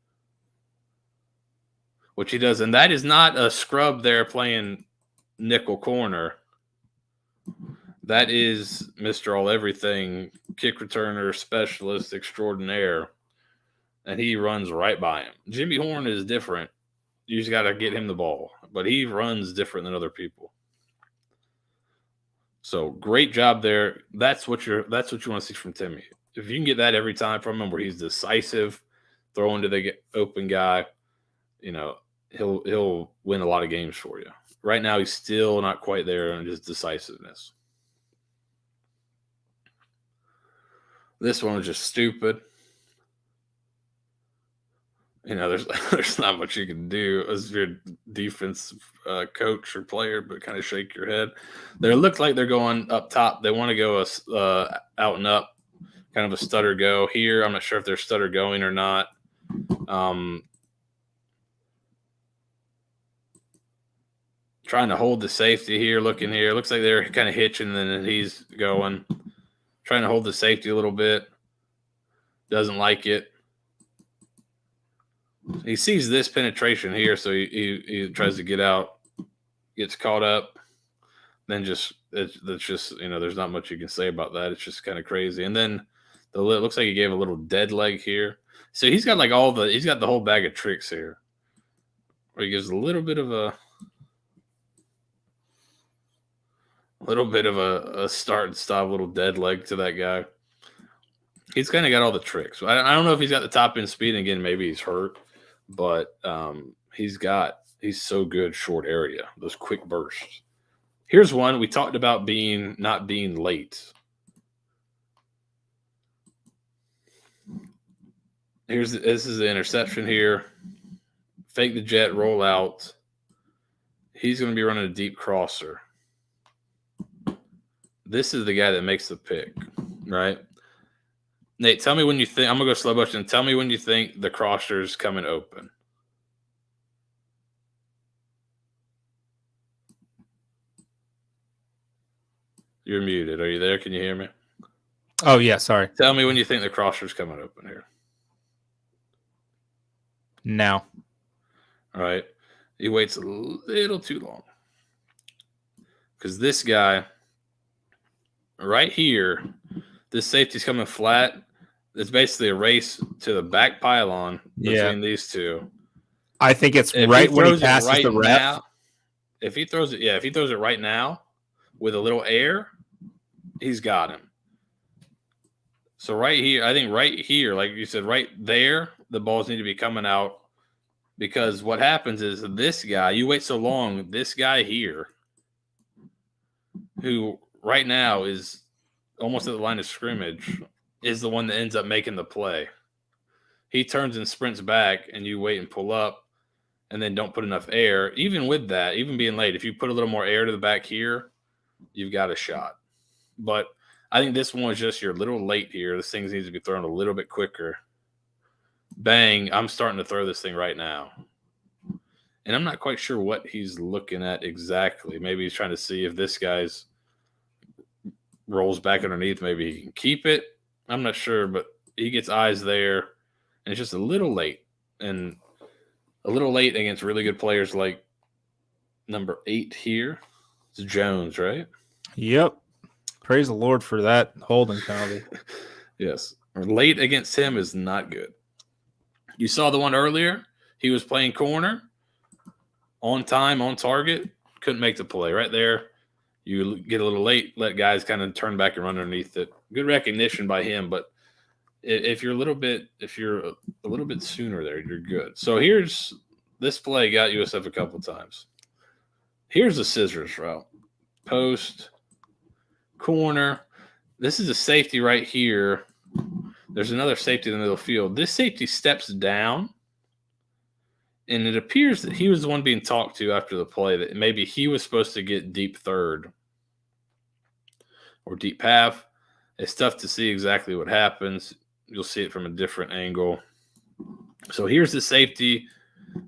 which he does. And that is not a scrub there playing nickel corner. That is Mr. All Everything, kick returner, specialist extraordinaire. And he runs right by him. Jimmy Horn is different. You just got to get him the ball. But he runs different than other people. So great job there. That's what you want to see from Timmy. If you can get that every time from him, where he's decisive, throwing to the open guy, he'll win a lot of games for you. Right now, he's still not quite there in his decisiveness. This one was just stupid. There's not much you can do as your defense coach or player, but kind of shake your head. They look like they're going up top. They want to go out and up, kind of a stutter go here. I'm not sure if they're stutter going or not. Trying to hold the safety here, looking here. Looks like they're kind of hitching, and then he's going. Trying to hold the safety a little bit. Doesn't like it. He sees this penetration here, so he tries to get out, gets caught up. Then it's just there's not much you can say about that. It's just kind of crazy. And then it looks like he gave a little dead leg here. So he's got he's got the whole bag of tricks here. Where he gives a little bit of a start and stop, little dead leg to that guy. He's kind of got all the tricks. I don't know if he's got the top end speed. And again, maybe he's hurt, but he's so good short area, those quick bursts. Here's one we talked about not being late. This is the interception here. Fake the jet, roll out. He's going to be running a deep crosser. This is the guy that makes the pick, right? Nate, tell me when you think – I'm going to go slow motion. Tell me when you think the crosser's coming open. You're muted. Are you there? Can you hear me? Oh, yeah, sorry. Tell me when you think the crosser's coming open here. Now. All right. He waits a little too long. Because this guy right here, this safety's coming flat. It's basically a race to the back pylon between these two. I think it's right when he passes the ref. Now, if he throws it right now with a little air, he's got him. So right here, I think right here, like you said, right there, the balls need to be coming out, because what happens is this guy, you wait so long, this guy here, who right now is almost at the line of scrimmage, is the one that ends up making the play. He turns and sprints back, and you wait and pull up, and then don't put enough air. Even with that, even being late, if you put a little more air to the back here, you've got a shot. But I think this one was just you're a little late here. This thing needs to be thrown a little bit quicker. Bang, I'm starting to throw this thing right now. And I'm not quite sure what he's looking at exactly. Maybe he's trying to see if this guy's rolls back underneath. Maybe he can keep it. I'm not sure, but he gets eyes there. And it's just a little late. And a little late against really good players like number 8 here. It's Jones, right? Yep. Praise the Lord for that holding penalty. Yes. Late against him is not good. You saw the one earlier. He was playing corner, on time, on target, couldn't make the play. Right there, you get a little late, let guys kind of turn back and run underneath it. Good recognition by him, but if you're a little bit sooner there, you're good. So here's this play got USF a couple times. Here's a scissors route. Post, corner. This is a safety right here. There's another safety in the middle field. This safety steps down And it appears that he was the one being talked to after the play, that maybe he was supposed to get deep third or deep half. It's tough to see exactly what happens. You'll see it from a different angle. So here's the safety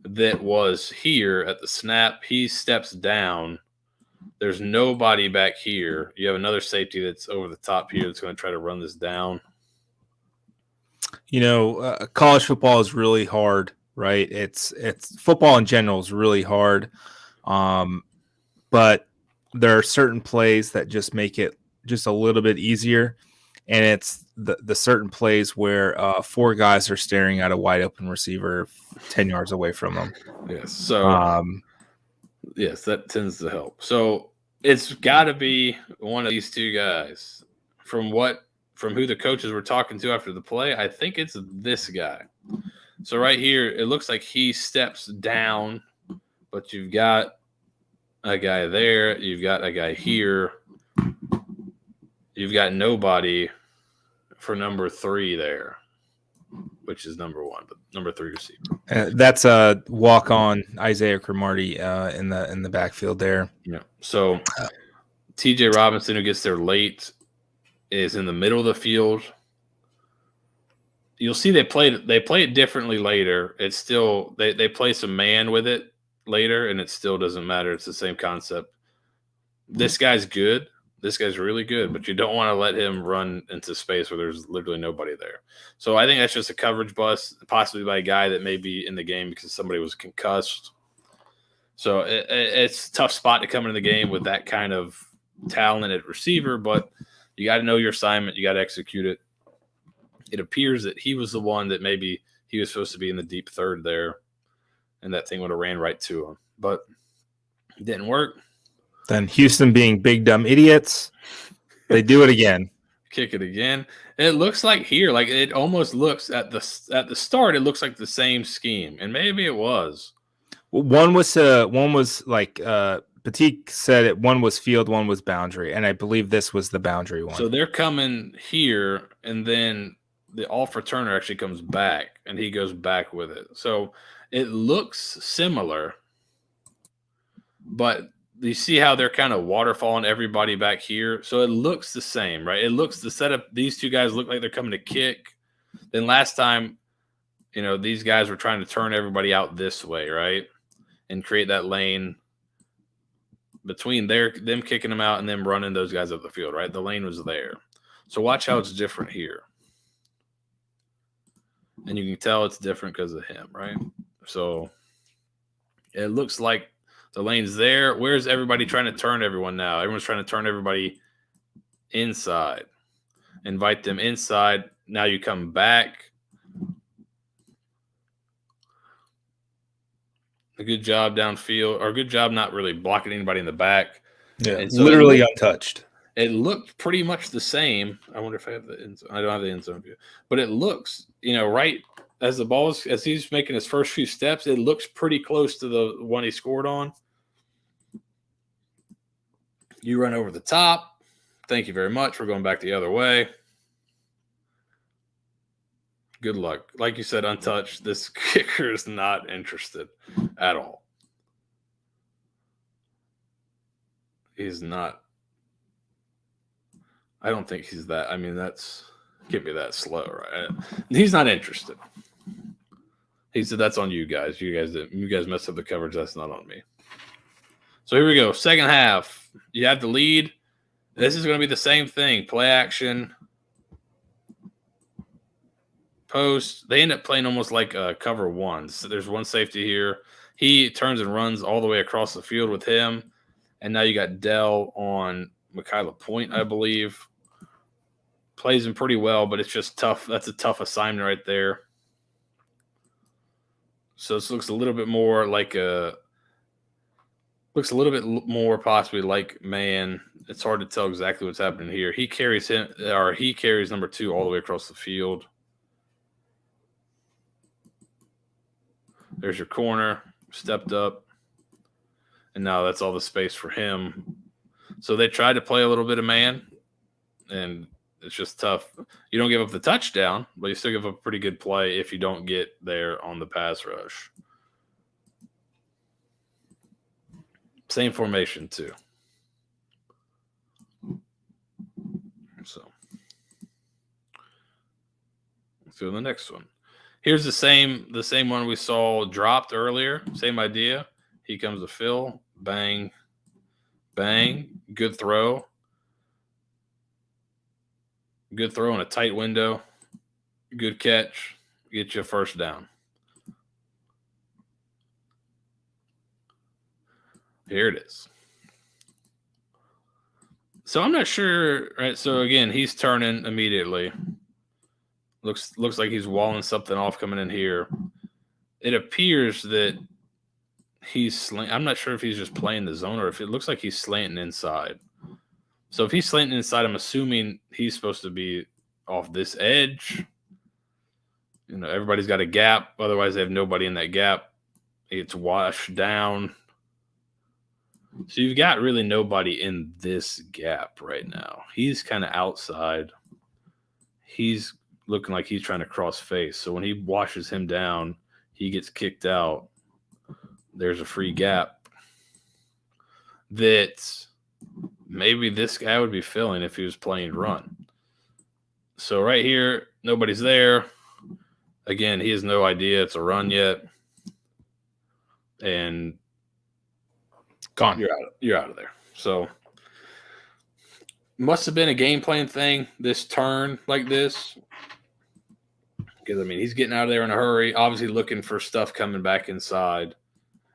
that was here at the snap. He steps down. There's nobody back here. You have another safety that's over the top here that's going to try to run this down. You know, college football is really hard, right? It's football in general is really hard, but there are certain plays that just make it just a little bit easier, and it's the certain plays where 4 guys are staring at a wide open receiver 10 yards away from them. Yes, so yes, that tends to help. So it's got to be one of these 2 guys. From who the coaches were talking to after the play, I think it's this guy. So right here, it looks like he steps down, but you've got a guy there. You've got a guy here. You've got nobody for number 3 there, which is number 1, but number 3 receiver. That's a walk-on Isaiah Cromartie in the backfield there. Yeah. So T.J. Robinson, who gets there late, is in the middle of the field. You'll see they play it differently later. It's still they play some man with it later, and it still doesn't matter. It's the same concept. This guy's good. This guy's really good, but you don't want to let him run into space where there's literally nobody there. So I think that's just a coverage bust, possibly by a guy that may be in the game because somebody was concussed. So it's a tough spot to come into the game with that kind of talented receiver, but you got to know your assignment. You got to execute it. It appears that he was the one that maybe he was supposed to be in the deep third there, and that thing would have ran right to him. But it didn't work. Then Houston, being big dumb idiots, they do it again. Kick it again. It looks like here, like it almost looks at the start, it looks like the same scheme, and maybe it was. One was like Petit said it. One was field, one was boundary, and I believe this was the boundary one. So they're coming here, and then the off returner actually comes back, and he goes back with it. So it looks similar, but you see how they're kind of waterfalling everybody back here. So it looks the same, right? It looks the setup. These 2 guys look like they're coming to kick. Then last time, these guys were trying to turn everybody out this way, right, and create that lane between them kicking them out and them running those guys up the field, right? The lane was there. So watch how it's different here. And you can tell it's different because of him, right? So it looks like the lane's there. Where's everybody trying to turn everyone now? Everyone's trying to turn everybody inside. Invite them inside. Now you come back. A good job downfield, or a good job not really blocking anybody in the back. Yeah, so literally untouched. It looked pretty much the same. I wonder if I have the end zone. I don't have the end zone view. But it looks, right as the ball is, as he's making his first few steps, it looks pretty close to the one he scored on. You run over the top. Thank you very much. We're going back the other way. Good luck. Like you said, untouched. This kicker is not interested at all. He's not. I don't think he's that. I mean, can't be that slow, right? He's not interested. He said, "That's on you guys. You guys messed up the coverage. That's not on me." So here we go. Second half. You have the lead. This is going to be the same thing. Play action. Post. They end up playing almost like cover 1. So there's one safety here. He turns and runs all the way across the field with him. And now you got Dell on Michaela Point, I believe. Plays him pretty well, but it's just tough. That's a tough assignment right there. So this looks a little bit more like possibly like man. It's hard to tell exactly what's happening here. He carries number 2 all the way across the field. There's your corner, stepped up. And now that's all the space for him. So they tried to play a little bit of man, and it's just tough. You don't give up the touchdown, but you still give up a pretty good play if you don't get there on the pass rush. Same formation too. So let's do the next one. Here's the same one we saw dropped earlier. Same idea. He comes to Phil. Bang. Bang. Good throw. Good throw in a tight window. Good catch. Get you a first down. Here it is. So I'm not sure, right? So again, he's turning immediately. Looks like he's walling something off coming in here. It appears that I'm not sure if he's just playing the zone or if it looks like he's slanting inside. So if he's slanting inside, I'm assuming he's supposed to be off this edge. You know, everybody's got a gap. Otherwise, they have nobody in that gap. It's washed down. So you've got really nobody in this gap right now. He's kind of outside. He's looking like he's trying to cross face. So when he washes him down, he gets kicked out. There's a free gap that maybe this guy would be filling if he was playing run. So right here, nobody's there. Again, he has no idea it's a run yet. And gone. You're out of there. So must have been a game plan thing, this turn like this. Because, I mean, he's getting out of there in a hurry, obviously looking for stuff coming back inside.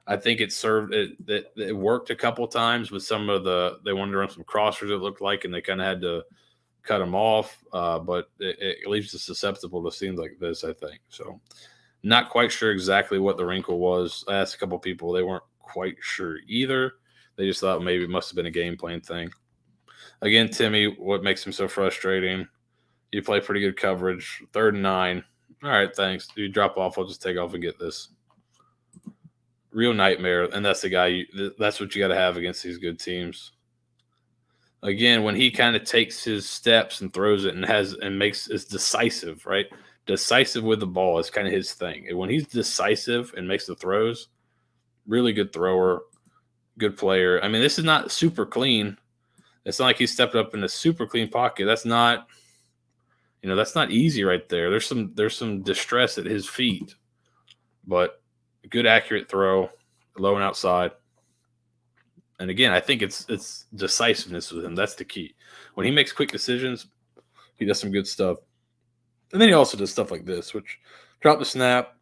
I think it served it worked a couple times with some of they wanted to run some crossers, it looked like, and they kind of had to cut them off. But it leaves us susceptible to scenes like this, I think. So not quite sure exactly what the wrinkle was. I asked a couple people. They weren't quite sure either. They just thought maybe it must have been a game plan thing. Again, Timmy, what makes him so frustrating? You play pretty good coverage. 3rd and 9. All right, thanks. You drop off. I'll just take off and get this. Real nightmare, and that's the guy. That's what you got to have against these good teams. Again, when he kind of takes his steps and throws it and makes is decisive, right? Decisive with the ball is kind of his thing. And when he's decisive and makes the throws, really good thrower, good player. I mean, this is not super clean. It's not like he stepped up in a super clean pocket. That's not, that's not easy right there. There's some distress at his feet, but good accurate throw, low and outside. And again, I think it's decisiveness with him. That's the key. When he makes quick decisions, he does some good stuff. And then he also does stuff like this, which drop the snap,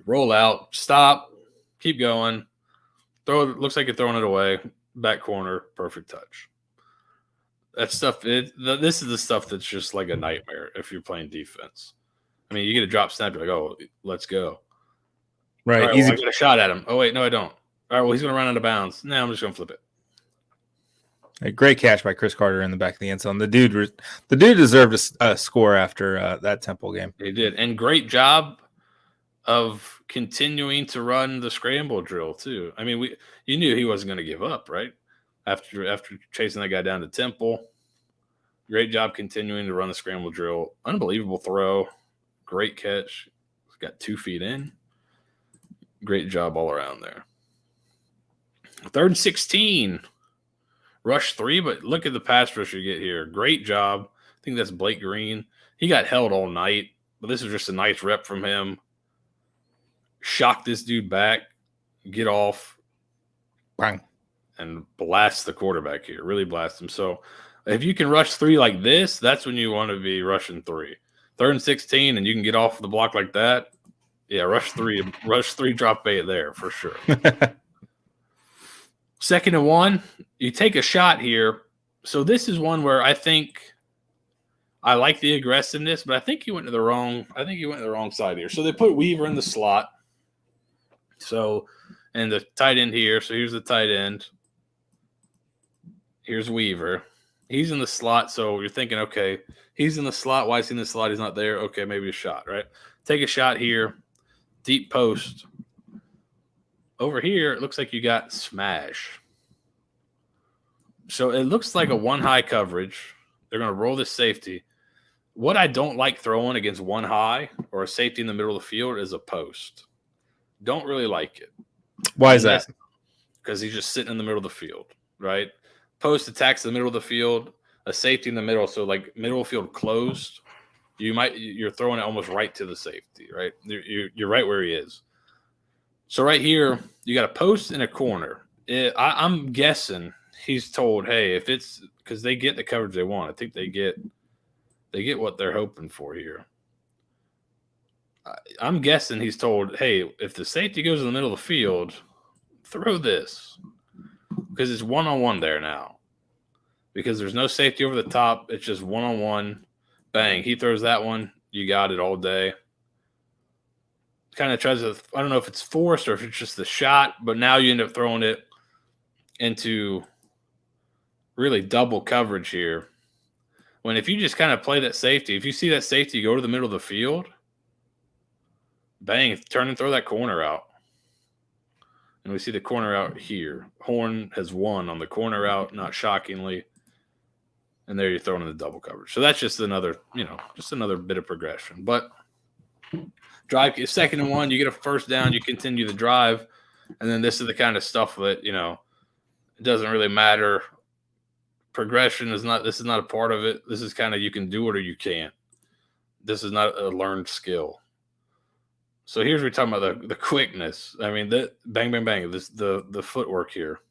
roll out, stop, keep going, throw it. Looks like you're throwing it away, back corner, perfect touch. That stuff. This is the stuff that's just like a nightmare if you're playing defense. I mean, you get a drop snap, you're like, oh, let's go. Right. All right, Easy. I get a shot at him. Oh, wait, no, I don't. All right, well, he's going to run out of bounds. Now I'm just going to flip it. A great catch by Chris Carter in the back of the end zone. The dude deserved a score after that Temple game. He did. And great job of continuing to run the scramble drill, too. I mean, you knew he wasn't going to give up, right? After chasing that guy down to Temple. Great job continuing to run the scramble drill. Unbelievable throw. Great catch. He's got 2 feet in. Great job all around there. 3rd and 16. Rush 3, but look at the pass rush you get here. Great job. I think that's Blake Green. He got held all night, but this is just a nice rep from him. Shock this dude back, get off, bang, and blast the quarterback here. Really blast him. So if you can rush 3 like this, that's when you want to be rushing 3. 3rd and 16, and you can get off the block like that. Yeah, rush 3, drop bait there for sure. 2nd and 1, you take a shot here. So this is one where I think I like the aggressiveness, but I think he went to the wrong side here. So they put Weaver in the slot. So, and the tight end here. So here's the tight end. Here's Weaver. He's in the slot. So you're thinking, okay, he's in the slot. Why is he in the slot? He's not there. Okay, maybe a shot, right? Take a shot here. Deep post. Over here, it looks like you got smash. So it looks like a 1 high coverage. They're going to roll this safety. What I don't like throwing against 1 high or a safety in the middle of the field is a post. Don't really like it. Why is that? because he's just sitting in the middle of the field, right? Post attacks the middle of the field, a safety in the middle, so like middle field closed. You're throwing it almost right to the safety, right? You're right where he is. So right here, you got a post and a corner. I'm guessing he's told, hey, if it's because they get the coverage they want. I think they get what they're hoping for here. I'm guessing he's told, hey, if the safety goes in the middle of the field, throw this because it's one-on-one there now. Because there's no safety over the top, it's just one-on-one. Bang, he throws that one. You got it all day. Kind of tries to, I don't know if it's forced or if it's just the shot, but now you end up throwing it into really double coverage here. When if you just kind of play that safety, if you see that safety go to the middle of the field, bang, turn and throw that corner out. And we see the corner out here. Horn has won on the corner out, not shockingly. And there you're throwing in the double coverage. So that's just another, just another bit of progression. But drive, 2nd and 1, you get a first down, you continue the drive. And then this is the kind of stuff that, it doesn't really matter. Progression is not a part of it. This is kind of you can do it or you can't. This is not a learned skill. So here's where we're talking about the quickness. I mean, the bang, bang, bang. This the footwork here.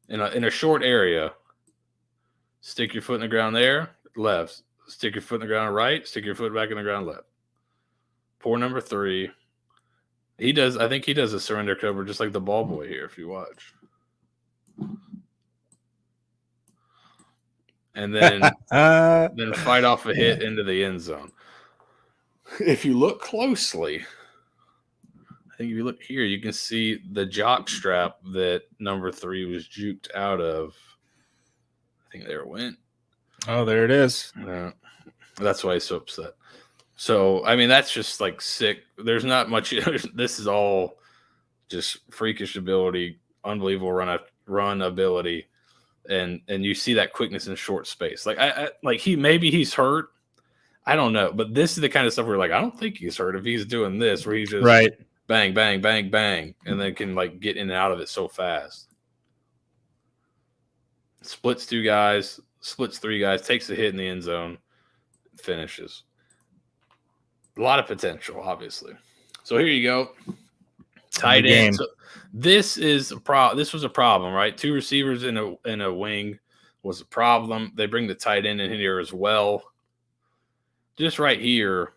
In a short area, stick your foot in the ground there, left. Stick your foot in the ground right, stick your foot back in the ground left. Pour number 3. I think he does a surrender cover just like the ball boy here, if you watch. And then fight off a hit into the end zone. If you look closely, I think if you look here, you can see the jock strap that number 3 was juked out of. I think there it went. Oh, there it is. That's why he's so upset. So, I mean, that's just like sick. There's not much. This is all just freakish ability, unbelievable run ability. And you see that quickness in short space. Like he's hurt. I don't know, but this is the kind of stuff where like I don't think he's hurt if he's doing this where he's just right. Bang, bang, bang, bang, and then can like get in and out of it so fast. Splits 2 guys, splits 3 guys, takes a hit in the end zone, finishes. A lot of potential, obviously. So here you go. Tight end. So this was a problem, right? 2 receivers in a wing was a problem. They bring the tight end in here as well. Just right here,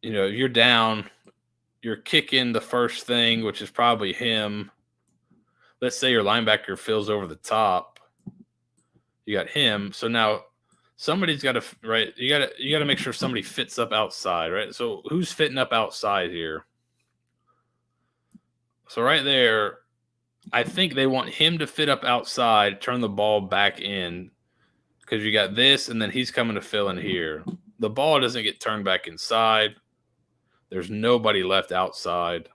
you're down, you're kicking the first thing, which is probably him. Let's say your linebacker fills over the top. You got him. So now somebody's got to, right? You got to make sure somebody fits up outside, right? So who's fitting up outside here? So right there, I think they want him to fit up outside, turn the ball back in, because you got this, and then he's coming to fill in here. The ball doesn't get turned back inside. There's nobody left outside.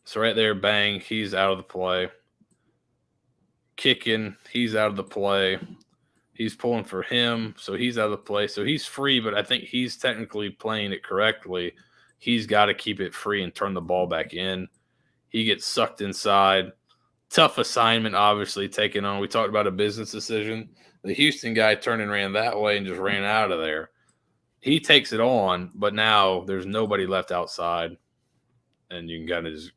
So right there, bang, he's out of the play. Kicking, he's out of the play. He's pulling for him, so he's out of the play. So he's free, but I think he's technically playing it correctly. He's got to keep it free and turn the ball back in. He gets sucked inside. Tough assignment, obviously, taken on. We talked about a business decision. The Houston guy turned and ran that way and just ran out of there. He takes it on, but now there's nobody left outside, and you can kind of just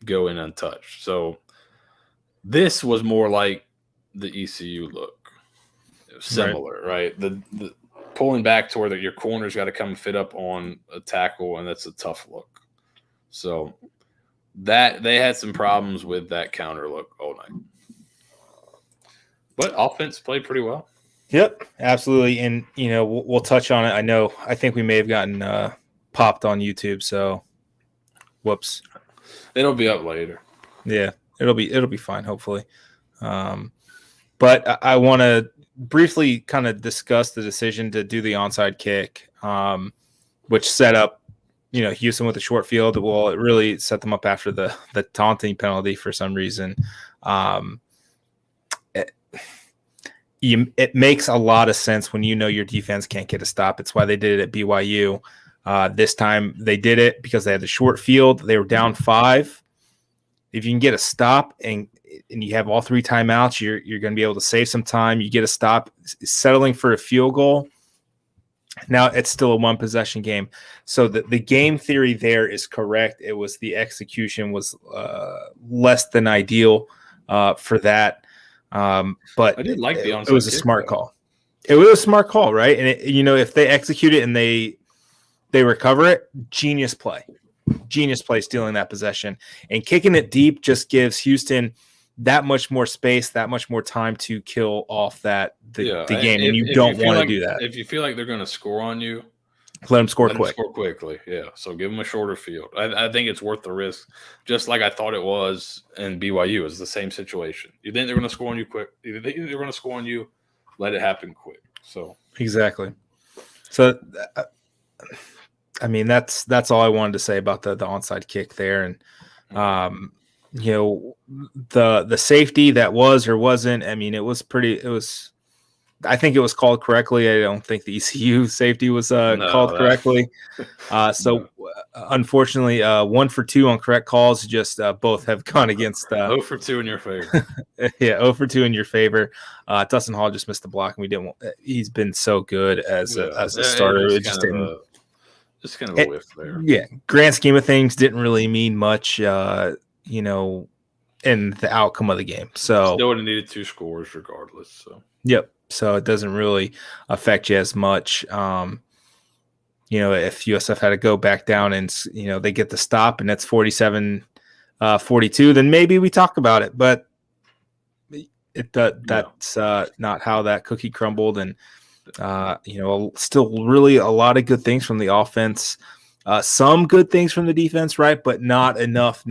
go in untouched. So this was more like the ECU look. It was similar, right? The pulling back to where your corner's got to come fit up on a tackle, and that's a tough look. So that they had some problems with that counter look all night. But offense played pretty well. Yep, absolutely. And, we'll touch on it. I think we may have gotten popped on YouTube. So, whoops. It'll be up later. Yeah, it'll be fine, hopefully. But I want to briefly kind of discuss the decision to do the onside kick, which set up, Houston with a short field. Well, it really set them up after the taunting penalty for some reason. It makes a lot of sense when your defense can't get a stop. It's why they did it at BYU. This time they did it because they had the short field. They were down 5. If you can get a stop and you have all 3 timeouts, you're going to be able to save some time. You get a stop, settling for a field goal. Now it's still a 1-possession game. So the game theory there is correct. It was the execution was less than ideal for that. But I did like the onside it was a smart call. It was a smart call, right? And if they execute it and they recover it, genius play, stealing that possession and kicking it deep just gives Houston that much more space, that much more time to kill off the game, and you don't want to do that. If you feel like they're going to score on you, let them score quickly. Yeah, so give them a shorter field. I think it's worth the risk, just like I thought it was in BYU. It's the same situation. You think they're going to score on you quick? You think they're going to score on you? Let it happen quick. So exactly. So, I mean, that's all I wanted to say about the onside kick there, and the safety that was or wasn't. I mean, I think it was called correctly. I don't think the ECU safety was called correctly. Unfortunately, 1 for 2 on correct calls. Just both have gone against. 0 for 2 in your favor. Yeah, 0 for 2 in your favor. Dustin Hall just missed the block, and we didn't. He's been so good as a starter. It just didn't. Just kind of a whiff there. Yeah, grand scheme of things, didn't really mean much. In the outcome of the game. So still would have needed 2 scores regardless. So yep. So it doesn't really affect you as much. If USF had to go back down and they get the stop and it's 47-42, then maybe we talk about it. But that's not how that cookie crumbled. And still really a lot of good things from the offense. Some good things from the defense, right? But not enough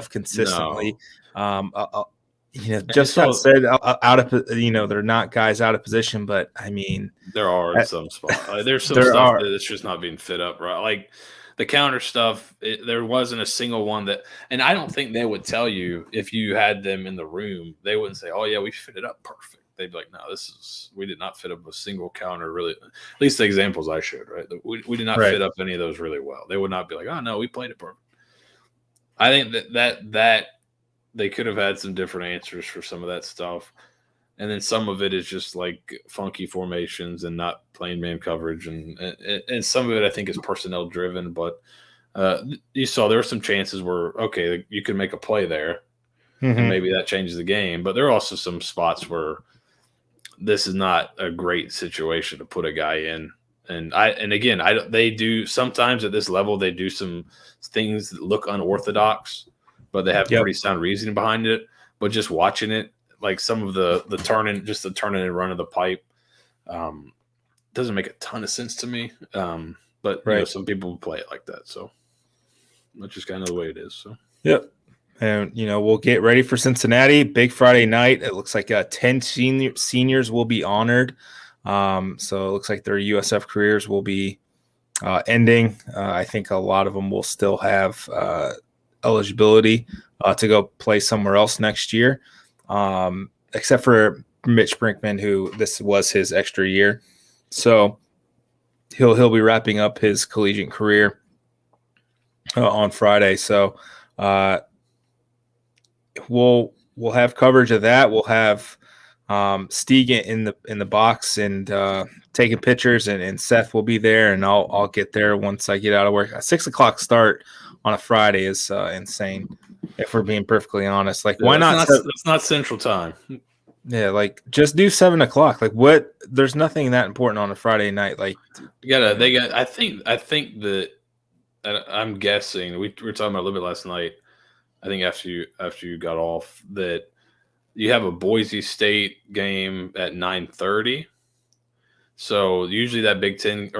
consistently. No. Just that said, out of they're not guys out of position, but I mean, there are in some spots. There's some stuff that's just not being fit up right. Like the counter stuff, there wasn't a single one that, and I don't think they would tell you if you had them in the room. They wouldn't say, "Oh yeah, we fit it up perfect." They'd be like, "No, we did not fit up a single counter really." At least the examples I showed, right? We did not fit up any of those really well. They would not be like, "Oh no, we played it perfect." I think that they could have had some different answers for some of that stuff. And then some of it is just like funky formations and not playing man coverage. And some of it I think is personnel driven. But you saw there were some chances where, okay, you could make a play there. Mm-hmm. And maybe that changes the game. But there are also some spots where this is not a great situation to put a guy in. And again, they do sometimes at this level, they do some things that look unorthodox, but they have pretty sound reasoning behind it. But just watching it, like some of the turning and run of the pipe, doesn't make a ton of sense to me. But some people play it like that, so that's just kind of the way it is. So yep, and we'll get ready for Cincinnati. Big Friday night. It looks like 10 seniors will be honored. So it looks like their USF careers will be ending. I think a lot of them will still have eligibility to go play somewhere else next year, except for Mitch Brinkman, who this was his extra year. So he'll be wrapping up his collegiate career on Friday. So we'll have coverage of that. We'll have Stieg in the box and taking pictures, and Seth will be there, and I'll get there once I get out of work. A 6:00 start on a Friday is insane, if we're being perfectly honest. Like, why not? That's not Central Time. Yeah, like just do 7:00. Like, what? There's nothing that important on a Friday night. Like, I think that I'm guessing we were talking about a little bit last night. I think after you got off that you have a Boise State game at 9:30. So usually that Big Ten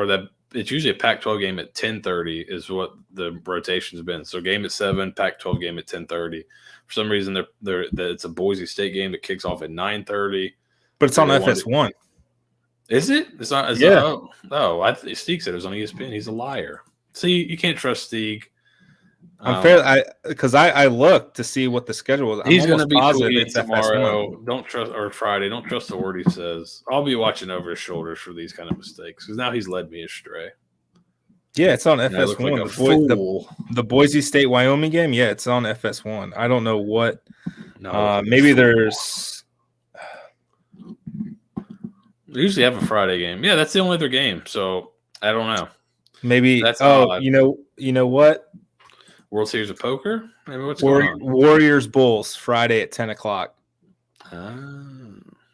it's usually a Pac-12 game at 10:30 is what the rotation's been. So game at 7, Pac-12 game at 10:30. For some reason, it's a Boise State game that kicks off at 9:30. But it's on FS1. Is it? It's not. Yeah. Stieg said it was on ESPN. He's a liar. See, you can't trust Stieg. I'm fair. Because I looked to see what the schedule was. He's going to be tweeting tomorrow. Don't trust, or Friday. Don't trust the word he says. I'll be watching over his shoulders for these kind of mistakes because now he's led me astray. Yeah, it's on And I look like FS1. a fool. The Boise State Wyoming game. Yeah, it's on FS1. I don't know what. No, I look like a Maybe fool. there's. They usually have a Friday game. Yeah, that's the only other game. So I don't know. Maybe. That's Oh, odd. you know what? World Series of Poker. Maybe what's going on? Warriors Bulls Friday at 10:00.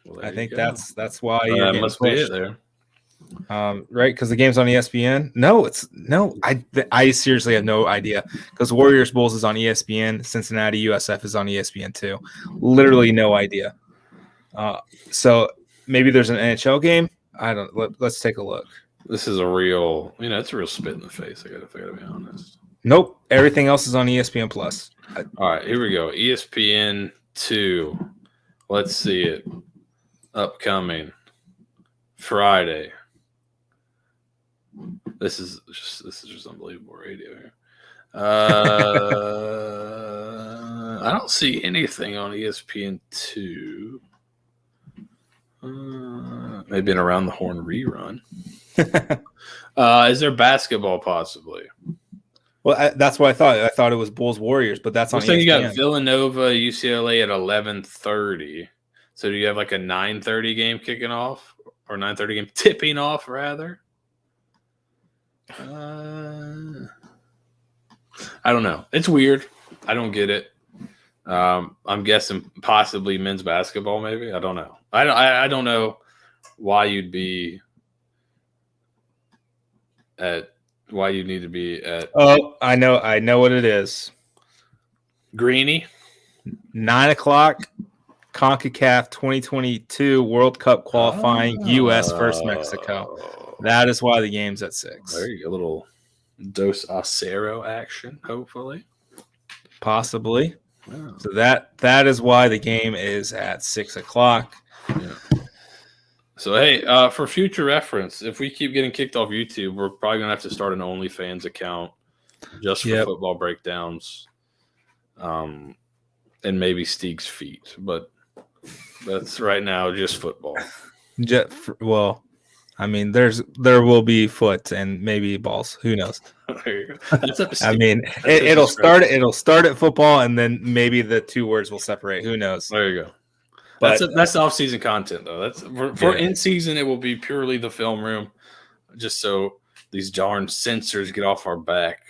Well, I think that's why you're that getting must be pushed. it there. Right? Because the game's on ESPN. No. I seriously have no idea because Warriors Bulls is on ESPN. Cincinnati USF is on ESPN too. Literally no idea. So maybe there's an NHL game. I don't. Let's take a look. This is a real, it's a real spit in the face. I gotta be honest. Nope. Everything else is on ESPN Plus. All right, here we go. ESPN 2. Let's see it. Upcoming Friday. This is just unbelievable radio here. I don't see anything on ESPN 2. Maybe an Around the Horn rerun. Is there basketball possibly? Well, that's what I thought. I thought it was Bulls Warriors, but that's on ESPN. You got Villanova, UCLA at 11:30. So do you have like a 9:30 game kicking off or 9:30 game tipping off rather? I don't know. It's weird. I don't get it. I'm guessing possibly men's basketball. Maybe I don't know. I don't know why you'd be at. Why you need to be at? Oh, I know what it is. Greeny. 9:00. CONCACAF 2022 World Cup qualifying. U.S. versus Mexico. That is why the game's at 6. There you go. A little Dos Acero action, hopefully. Possibly. Wow. So that is why the game is at 6:00. Yeah. So, hey, for future reference, if we keep getting kicked off YouTube, we're probably going to have to start an OnlyFans account just for football breakdowns and maybe Steeg's feet. But that's right now just football. Well, I mean, there will be foot and maybe balls. Who knows? There you go. That's up to Steve. I mean, it'll start at football, and then maybe the two words will separate. Who knows? There you go. But that's off-season content, though. That's for in-season. It will be purely the film room, just so these darn censors get off our back.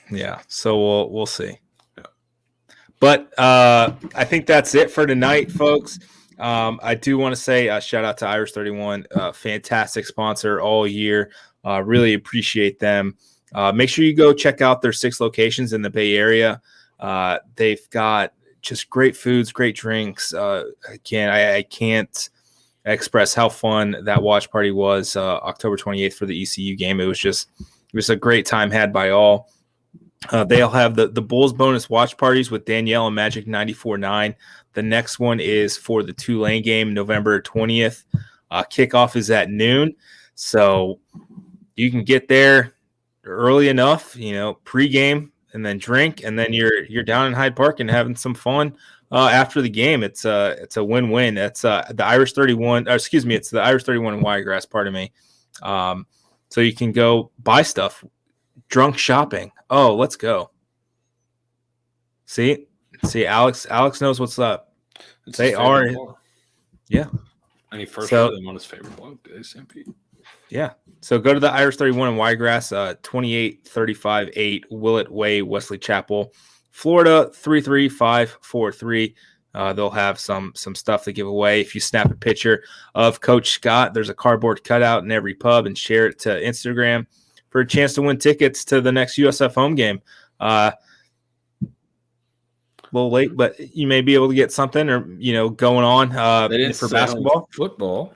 Yeah. So we'll see. Yeah. But I think that's it for tonight, folks. I do want to say shout out to Irish 31, fantastic sponsor all year. Really appreciate them. Make sure you go check out their 6 locations in the Bay Area. They've got just great foods, great drinks. Again, I can't express how fun that watch party was October 28th for the ECU game. It was a great time had by all. They'll have the Bulls bonus watch parties with Danielle and Magic 94.9. The next one is for the Tulane game, November 20th. Kickoff is at noon. So you can get there early enough, pregame, and then drink, and then you're down in Hyde Park and having some fun after the game. It's a win-win. It's the Irish 31. It's the Irish 31 in Wiregrass. Pardon me. So you can go buy stuff. Drunk shopping. Oh, let's go. See, Alex knows what's up. They are, yeah. And he first showed them on his favorite blog, SMP. Yeah. So go to the Irish 31 in Wiregrass, 28358 Willett Way, Wesley Chapel, Florida 33543. They'll have some stuff to give away. If you snap a picture of Coach Scott, there's a cardboard cutout in every pub, and share it to Instagram for a chance to win tickets to the next USF home game. A little late, but you may be able to get something or going on for basketball, football.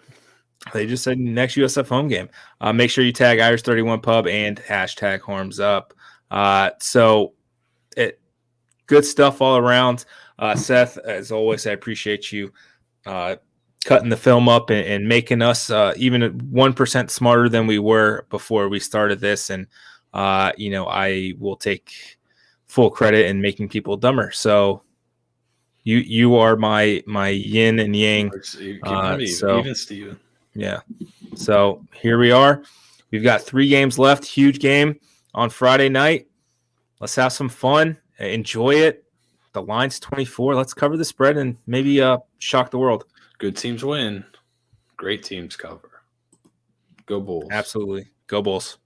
They just said next USF home game. Make sure you tag Irish 31 Pub and hashtag Horms Up. So good stuff all around. Seth, as always, I appreciate you cutting the film up and making us even 1% smarter than we were before we started this. And, I will take full credit in making people dumber. So you are my yin and yang. Even Steven. Yeah. So here we are. We've got 3 games left. Huge game. on Friday night. Let's have some fun. Enjoy it. The line's 24. Let's cover the spread and maybe shock the world. Good teams win. Great teams cover. Go Bulls. Absolutely. Go Bulls.